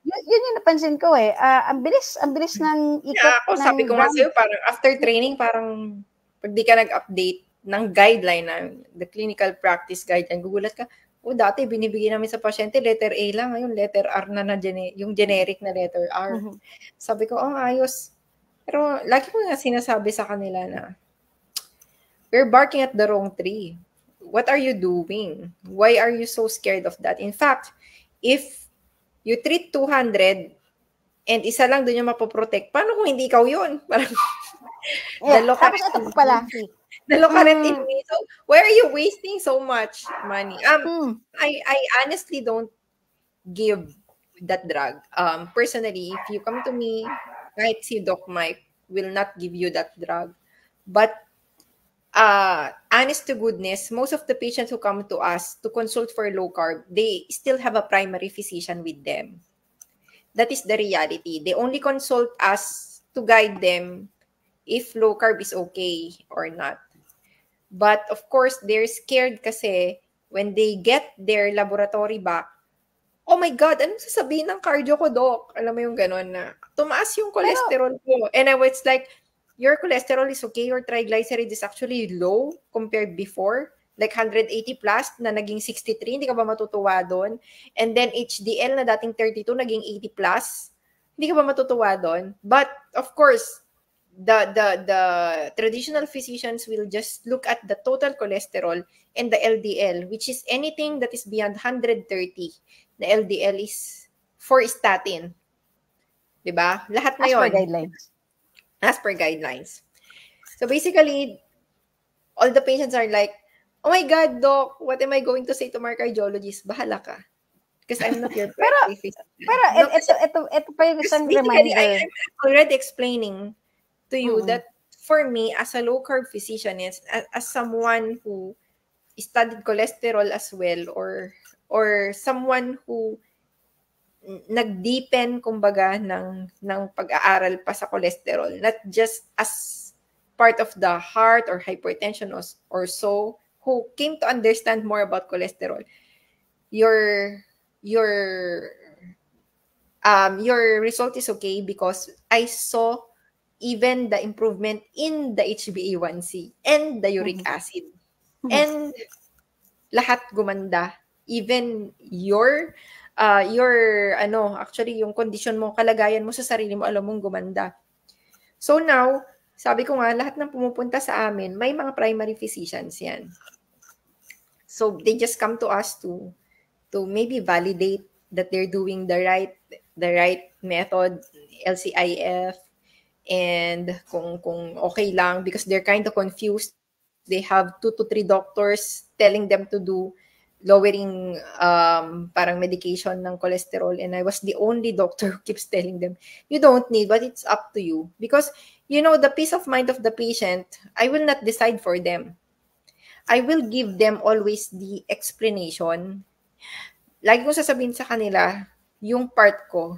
Yun yung napansin ko eh. Ang bilis ng ikot ako, sabi ko nga sa'yo, parang after training, parang pag di ka nag-update ng guideline, the clinical practice guideline, gugulat ka, dati binibigyan namin sa pasyente, letter A lang, ngayon letter R na yung generic na letter R. Sabi ko, ayos. Pero lagi ko nga sinasabi sa kanila na, we're barking at the wrong tree. What are you doing? Why are you so scared of that? In fact, if you treat 200 and isa lang doon yung mapoprotect, paano kung hindi ikaw yun? Parang, tapos ito pa pala. Dalo ka rin in me. So, why are you wasting so much money? I honestly don't give that drug. Personally, if you come to me, kahit si Doc Mike will not give you that drug. But, honest to goodness, most of the patients who come to us to consult for low carb, they still have a primary physician with them. That is the reality. They only consult us to guide them if low carb is okay or not. But of course, they're scared kasi when they get their laboratory back, oh my God, anong sasabihin ng cardio ko, Doc? Alam mo yung gano'n na tumaas yung cholesterol ko. And I was like, your cholesterol is okay, your triglyceride is actually low compared before. Like 180 plus na naging 63, hindi ka ba matutuwa doon? And then HDL na dating 32, naging 80 plus. Hindi ka ba matutuwa doon? But of course, the traditional physicians will just look at the total cholesterol and the LDL, which is anything that is beyond 130. The LDL is for statin. 'Di ba? Lahat na As per 'yon guidelines. as per guidelines. So basically, all the patients are like, "Oh my God, doc, what am I going to say to my cardiologist?" Bahala ka. Because I'm not your Pero, primary physician. pero No, ito pa yung because isang basically, reminder. I'm already explaining to you Mm-mm. that for me, as a low-carb physician, as someone who studied cholesterol as well, or someone who nag-deepen, kumbaga, ng pag-aaral pa sa cholesterol, not just as part of the heart or hypertension or so, who came to understand more about cholesterol, your your your result is okay because I saw even the improvement in the HbA1c and the uric Mhm. acid. Mhm. And lahat gumanda. Even your actually yung kondisyon mo, kalagayan mo sa sarili mo, alam mong gumanda. So now, sabi ko nga, lahat ng pumupunta sa amin, may mga primary physicians yan. So they just come to us to maybe validate that they're doing the right method, LCIF, and kung okay lang, because they're kind of confused. They have 2 to 3 doctors telling them to do lowering parang medication ng cholesterol, and I was the only doctor who keeps telling them, you don't need, but it's up to you. Because, the peace of mind of the patient, I will not decide for them. I will give them always the explanation. Lagi kong sasabihin sa kanila yung part ko,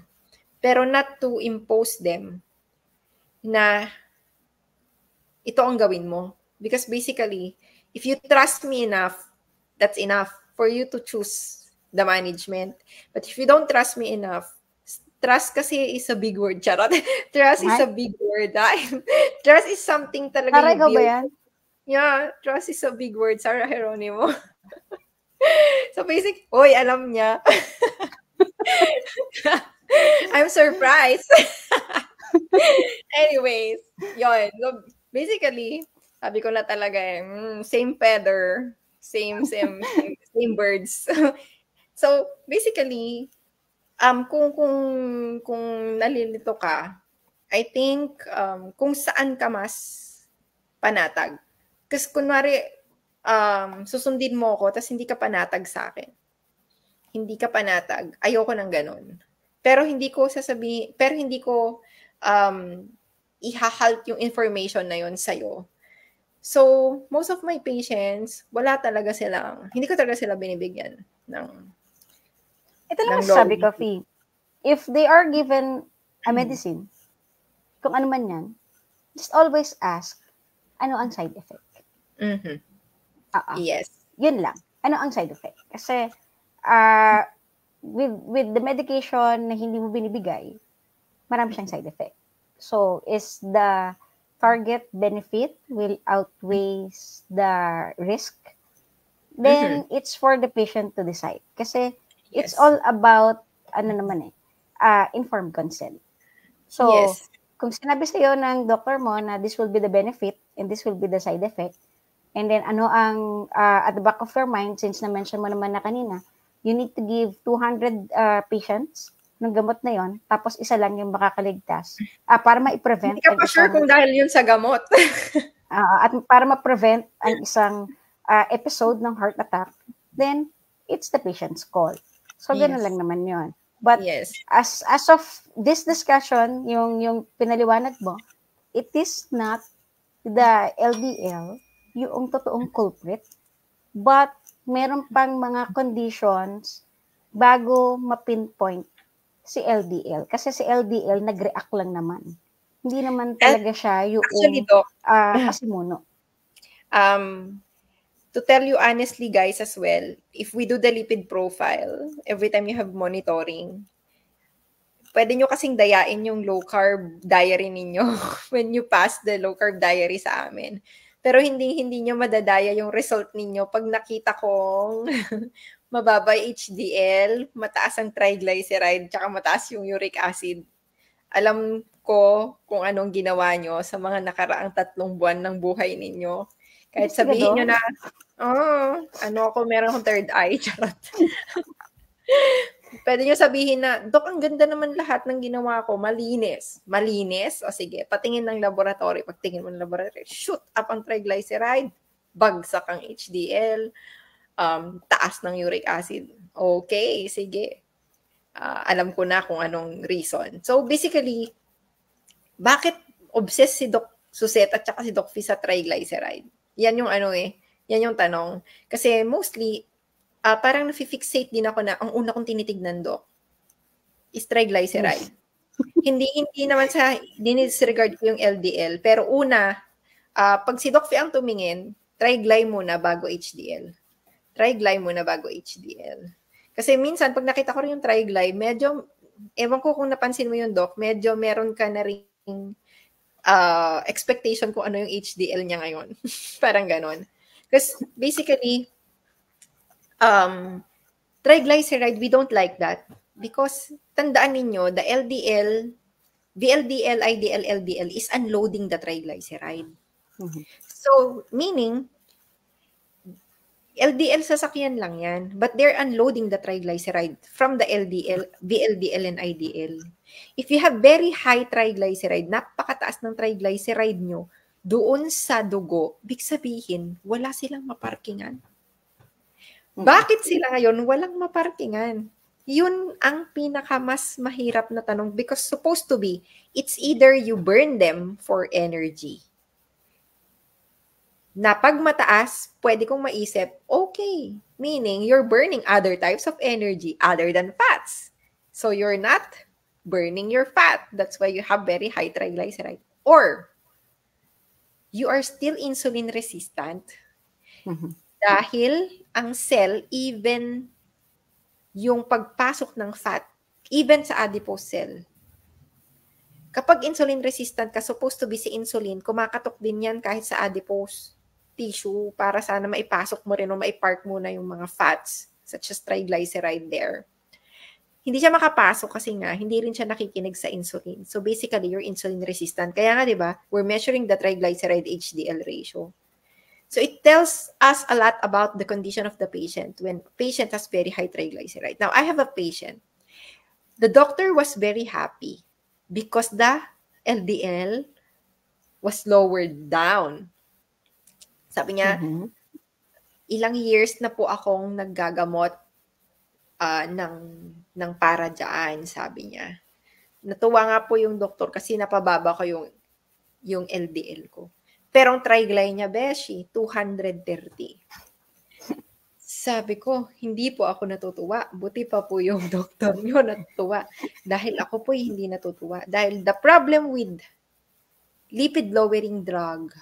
pero not to impose them na ito ang gawin mo. Because basically, if you trust me enough, that's enough for you to choose the management. But if you don't trust me enough, trust kasi is a big word, charot. Trust is a Ay, big word. Trust is something talaga Sarah, you ikaw ba build. yan? Yeah, trust is a big word, Sarah Geronimo. So basic, oy, alam niya. I'm surprised. Anyways, yon. So, basically, sabi ko na talaga same feather, same birds. So, basically, kung nalilito ka, I think, kung saan ka mas panatag. Kasi kunwari, susundin mo ako tapos hindi ka panatag sa akin. Hindi ka panatag. Ayoko ng gano'n. Pero hindi ko ihahalt yung information na yun sa'yo. So, most of my patients, hindi ko talaga sila binibigyan ng Ito lang low. masasabi ko, Fee. If they are given a medicine, kung ano man yan, just always ask, ano ang side effect? Mhm. Yes. Yun lang. Ano ang side effect? Kasi, with the medication na hindi mo binibigay, marami siyang side effect. So, is the target benefit will outweighs the risk? Then, it's for the patient to decide. Kasi, it's Yes. all about, informed consent. So, Yes. kung sinabi sa'yo ng doctor mo na this will be the benefit and this will be the side effect, and then ano ang, at the back of your mind, since na-mention mo naman na kanina, you need to give 200 patients ng gamot na yon, tapos isa lang yung makakaligtas. Para ma-prevent Hindi ka ang pa sure isang, kung dahil yun sa gamot. at para ma-prevent ang isang episode ng heart attack, then it's the patient's call. So, ganun Yes. lang naman yon. But Yes. as of this discussion, yung pinaliwanag mo, it is not the LDL yung totoong culprit, but meron pang mga conditions bago ma-pinpoint si LDL. Kasi si LDL nag-react lang naman. Hindi naman talaga siya Actually, yung Doc, pasimuno. to tell you honestly, guys, as well, if we do the lipid profile, every time you have monitoring, pwede nyo kasing dayain yung low-carb diary ninyo when you pass the low-carb diary sa amin. Pero hindi nyo madadaya yung result ninyo pag nakita kong mababa yung HDL, mataas ang triglyceride, tsaka mataas yung uric acid. Alam ko kung anong ginawa nyo sa mga nakaraang 3 buwan ng buhay ninyo. Kahit Investigador? sabihin nyo na, ano ako, meron akong third eye, charot. Pwede nyo sabihin na, Dok, ang ganda naman lahat ng ginawa ko, malinis. Malinis? O sige, patingin ng laboratory. Pagtingin mo ng laboratory, shoot up ang triglyceride, bagsak ang HDL, taas ng uric acid. Okay, sige. Alam ko na kung anong reason. So basically, bakit obsessed si Doc Suset at saka si Doc Fee sa triglyceride? Yan yung yan yung tanong. Kasi mostly, parang nafi-fixate din ako na ang una kong tinitignan, Doc, is triglyceride. hindi naman sa dinisregard ko yung LDL, pero una, pag si Doc Fee ang tumingin, trigly muna bago HDL. Trigly muna bago HDL. Kasi minsan, pag nakita ko rin yung trigly, medyo, ewan ko kung napansin mo yung Doc, medyo meron ka na rin expectation kung ano yung HDL niya ngayon. Parang ganon. Because basically, triglyceride, we don't like that. Because, tandaan ninyo, the LDL, VLDL, IDL, LDL is unloading the triglyceride. So, meaning, LDL sasakyan lang yan, but they're unloading the triglyceride from the LDL, VLDL, and IDL. If you have very high triglyceride, napakataas ng triglyceride nyo, doon sa dugo, big sabihin, wala silang maparkingan. Bakit sila ngayon walang maparkingan? Yun ang pinaka-mas mahirap na tanong because supposed to be, it's either you burn them for energy. Na pag mataas, pwede kong maisip, okay, meaning you're burning other types of energy other than fats. So you're not burning your fat. That's why you have very high triglyceride. Or, you are still insulin resistant dahil ang cell, even yung pagpasok ng fat, even sa adipose cell, kapag insulin resistant ka, supposed to be si insulin, kumakatok din yan kahit sa adipose tissue para sana maipasok mo rin o maipark mo na yung mga fats such as triglyceride there. Hindi siya makapasok kasi nga, hindi rin siya nakikinig sa insulin. So basically, you're insulin resistant. Kaya nga, di ba, we're measuring the triglyceride HDL ratio. So it tells us a lot about the condition of the patient when patient has very high triglyceride. Now, I have a patient. The doctor was very happy because the LDL was lowered down. Sabi niya, ilang years na po akong naggagamot ng para dyan, sabi niya. Natuwa nga po yung doktor kasi napababa ko yung LDL ko. Pero ang trigly niya, Beshi, 230. Sabi ko, hindi po ako natutuwa. Buti pa po yung doktor niyo natutuwa. Dahil ako po hindi natutuwa. Dahil the problem with lipid-lowering drug,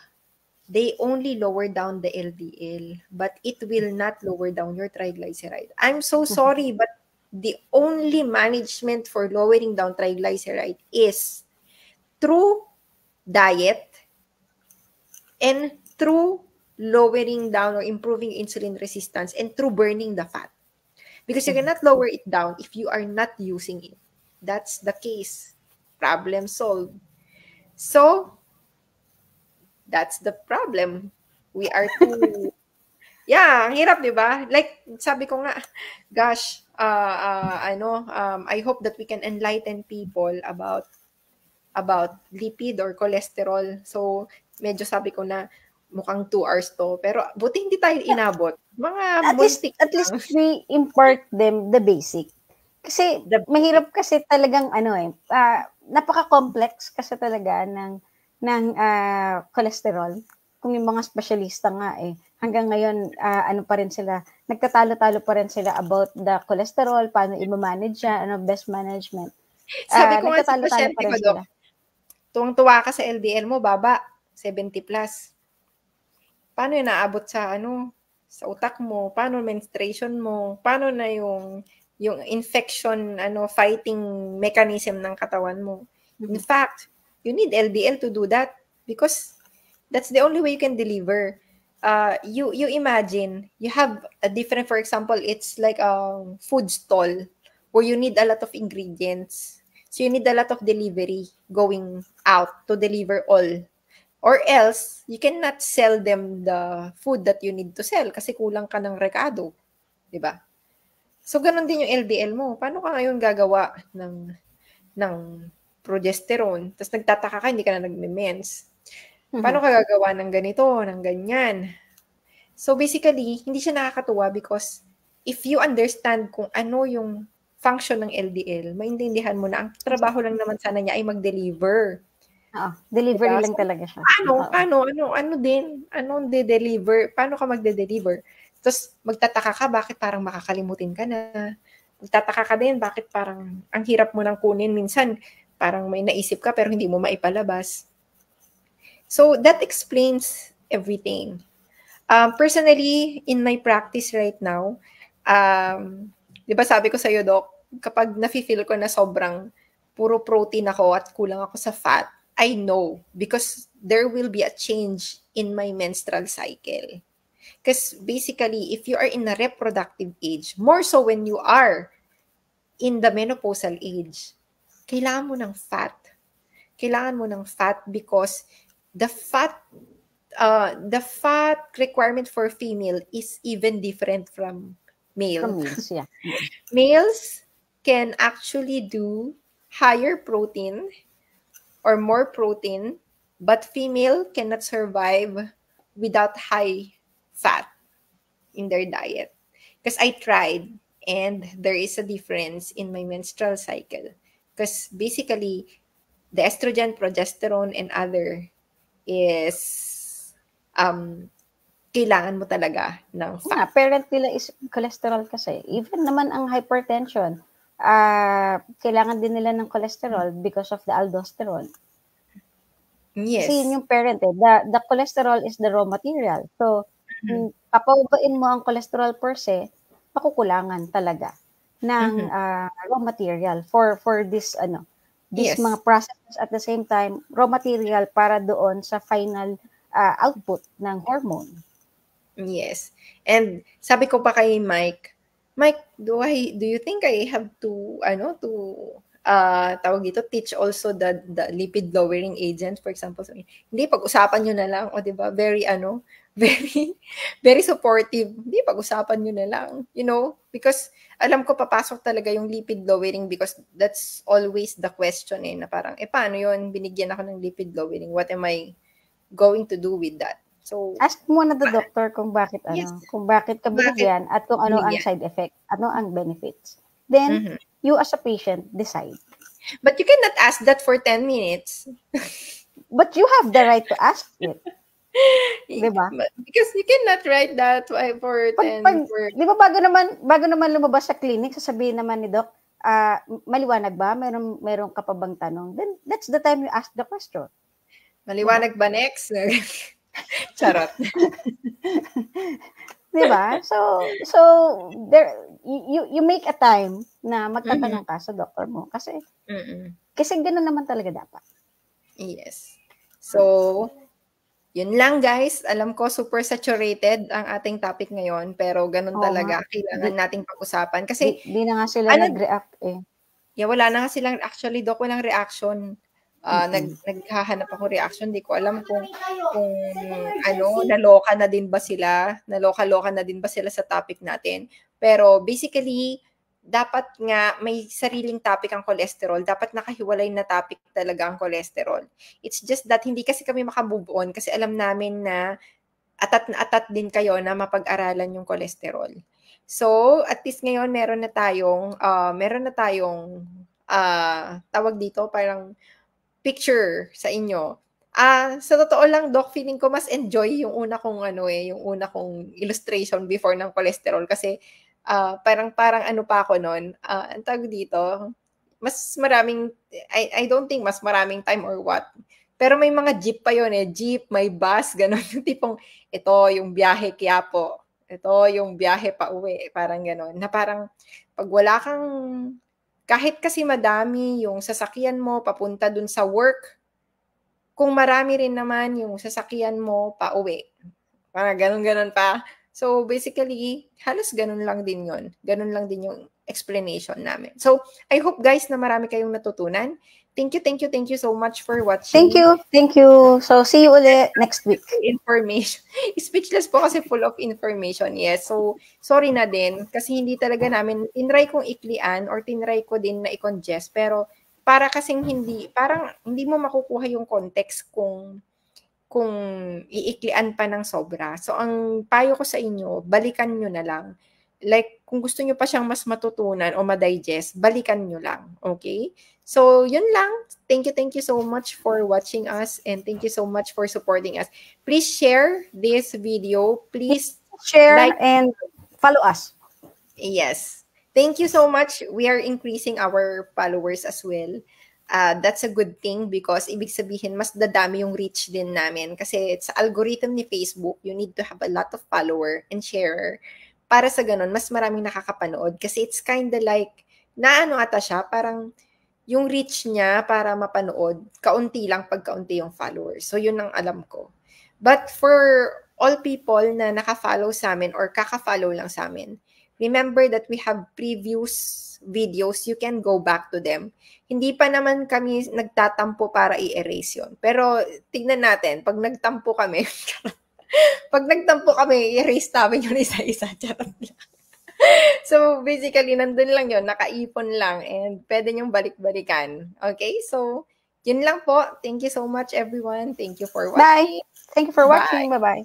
they only lower down the LDL, but it will not lower down your triglyceride. I'm so sorry, but the only management for lowering down triglyceride is through diet and through lowering down or improving insulin resistance and through burning the fat. Because you cannot lower it down if you are not using it. That's the case. Problem solved. So, that's the problem. We are too... Yeah, hirap, di ba? Like, sabi ko nga, gosh, I hope that we can enlighten people about lipid or cholesterol. So, medyo sabi ko na, mukhang 2 hours to. Pero, buti hindi tayo inabot. Mga at least we impart them the basic. Kasi, mahirap kasi talagang, napaka-complex kasi talaga ng cholesterol. Kung yung mga specialista nga hanggang ngayon, pa rin sila, nagtatalo-talo pa rin sila about the cholesterol, paano i-manage siya, best management. Sabi ko nga sa pasyente ko, Dok, tuwang-tuwa ka sa LDL mo, baba, 70 plus. Paano yun naabot sa sa utak mo? Paano menstruation mo? Paano na yung infection, fighting mechanism ng katawan mo? In fact, you need LDL to do that because that's the only way you can deliver. You imagine, you have a different, for example, it's like a food stall where you need a lot of ingredients. So you need a lot of delivery going out to deliver all. Or else, you cannot sell them the food that you need to sell kasi kulang ka ng rekado. Diba? So, ganun din yung LDL mo. Paano ka ngayon gagawa ng progesterone? Tapos nagtataka ka, hindi ka na nagme-mens. Paano ka gagawa ng ganito, ng ganyan? So, basically, hindi siya nakakatuwa because if you understand kung ano yung function ng LDL, maintindihan mo na ang trabaho lang naman sana niya ay mag-deliver. Delivery lang talaga siya. Ano de-deliver? Paano ka magde-deliver? Tapos magtataka ka, bakit parang makakalimutin ka na? Magtataka ka din, bakit parang ang hirap mo nang kunin minsan, parang may naisip ka pero hindi mo maipalabas. So that explains everything. Personally, in my practice right now, di ba sabi ko sa'yo, Doc, kapag nafe-feel ko na sobrang puro protein ako at kulang ako sa fat, I know because there will be a change in my menstrual cycle. Because basically, if you are in a reproductive age, more so when you are in the menopausal age, kailangan mo ng fat. Kailangan mo ng fat because the fat requirement for female is even different from male. From males, yeah. Males can actually do higher protein or more protein, but female cannot survive without high fat in their diet. Because I tried and there is a difference in my menstrual cycle. Because basically, the estrogen, progesterone, and other is kailangan mo talaga ng fat. Parent nila is cholesterol kasi. Even naman ang hypertension, kailangan din nila ng cholesterol because of the aldosterone. Yes. Kasi yun yung parent eh. The cholesterol is the raw material. So, papabain mo ang cholesterol per se, makukulangan talaga ng raw material for this these mga processes at the same time, raw material para doon sa final output ng hormone. Yes. And sabi ko pa kay Mike, do you think I have to tawag dito, teach also the lipid lowering agent, for example? Hindi, pag-usapan nyo na lang. O diba, very very supportive. Hindi, pag-usapan nyo na lang. Because alam ko papasok talaga yung lipid lowering because that's always the question na parang, paano yun? Binigyan ako ng lipid lowering. What am I going to do with that? So, ask muna the doctor kung bakit kung bakit ka binigyan at kung ano ang side effect, ano ang benefits. Then, you as a patient decide. But you cannot ask that for 10 minutes. But you have the right to ask it. Diba? Because you cannot write that for 10. Di ba bago naman lumabas sa clinic, sasabihin naman ni Doc, maliwanag ba? Meron ka pa bang tanong? Then, that's the time you ask the question. Maliwanag ba next? Charot. Diba? So there you make a time na magtatanong ka sa doctor mo kasi ganoon naman talaga dapat. Yes. So yun lang guys. Alam ko super saturated ang ating topic ngayon pero ganun talaga kailangan nating pag-usapan kasi di na nga sila nag-react eh. Yeah, wala na nga silang actually Doc, walang reaction. Naghahanap ako reaction, di ko alam kung naloka na din ba sila, naloka-loka na din ba sila sa topic natin. Pero basically, dapat nga may sariling topic ang cholesterol, dapat nakahiwalay na topic talaga ang cholesterol. It's just that hindi kasi kami makamove on kasi alam namin na atat din kayo na mapag-aralan yung cholesterol. So, at least ngayon meron na tayong tawag dito parang picture sa inyo. Sa totoo lang, Doc, feeling ko mas enjoy yung una kong illustration before ng cholesterol kasi parang ano pa ako noon, ang tawag dito, mas maraming, I don't think mas maraming time or what. Pero may mga jeep pa yun jeep, may bus, gano'n. Yung tipong, ito yung biyahe Quiapo, ito yung biyahe pa uwi, parang gano'n. Na parang, pag wala kang kahit kasi madami yung sasakyan mo papunta dun sa work, kung marami rin naman yung sasakyan mo pa uwi, parang ganun pa, So, basically, halos ganun lang din yun. Ganun lang din yung explanation namin. So, I hope guys na marami kayong natutunan. Thank you so much for watching. Thank you. So, see you ulit next week. Information. Speechless po kasi full of information. Yes. So, sorry na din kasi hindi talaga namin, tinry kong iklian or tinry ko din na i-congest. Pero, para kasing parang hindi mo makukuha yung context kung iiklian pa ng sobra. So, ang payo ko sa inyo, balikan nyo na lang. Like, kung gusto nyo pa siyang mas matutunan o ma-digest, balikan nyo lang. Okay? So, yun lang. Thank you so much for watching us and thank you so much for supporting us. Please share this video. Please share like and follow us. Yes. Thank you so much. We are increasing our followers as well. That's a good thing because ibig sabihin mas dadami yung reach din namin kasi sa algorithm ni Facebook, you need to have a lot of follower and share para sa ganun mas maraming nakakapanood kasi it's kind of like naano ata siya parang yung reach niya para mapanood kaunti lang pag kaunti yung followers. So yun ang alam ko. But for all people na naka-follow sa amin or kaka-follow lang sa amin, remember that we have previous videos. You can go back to them. Hindi pa naman kami nagtatampo para i-erase yun. Pero tignan natin, pag nagtampo kami, i-erase namin yun isa-isa. Charot lang. So, basically, nandun lang yun. Nakaipon lang. And pwede niyong balik-balikan. Okay? So, yun lang po. Thank you so much, everyone. Thank you for watching. Bye. Thank you for watching. Bye-bye.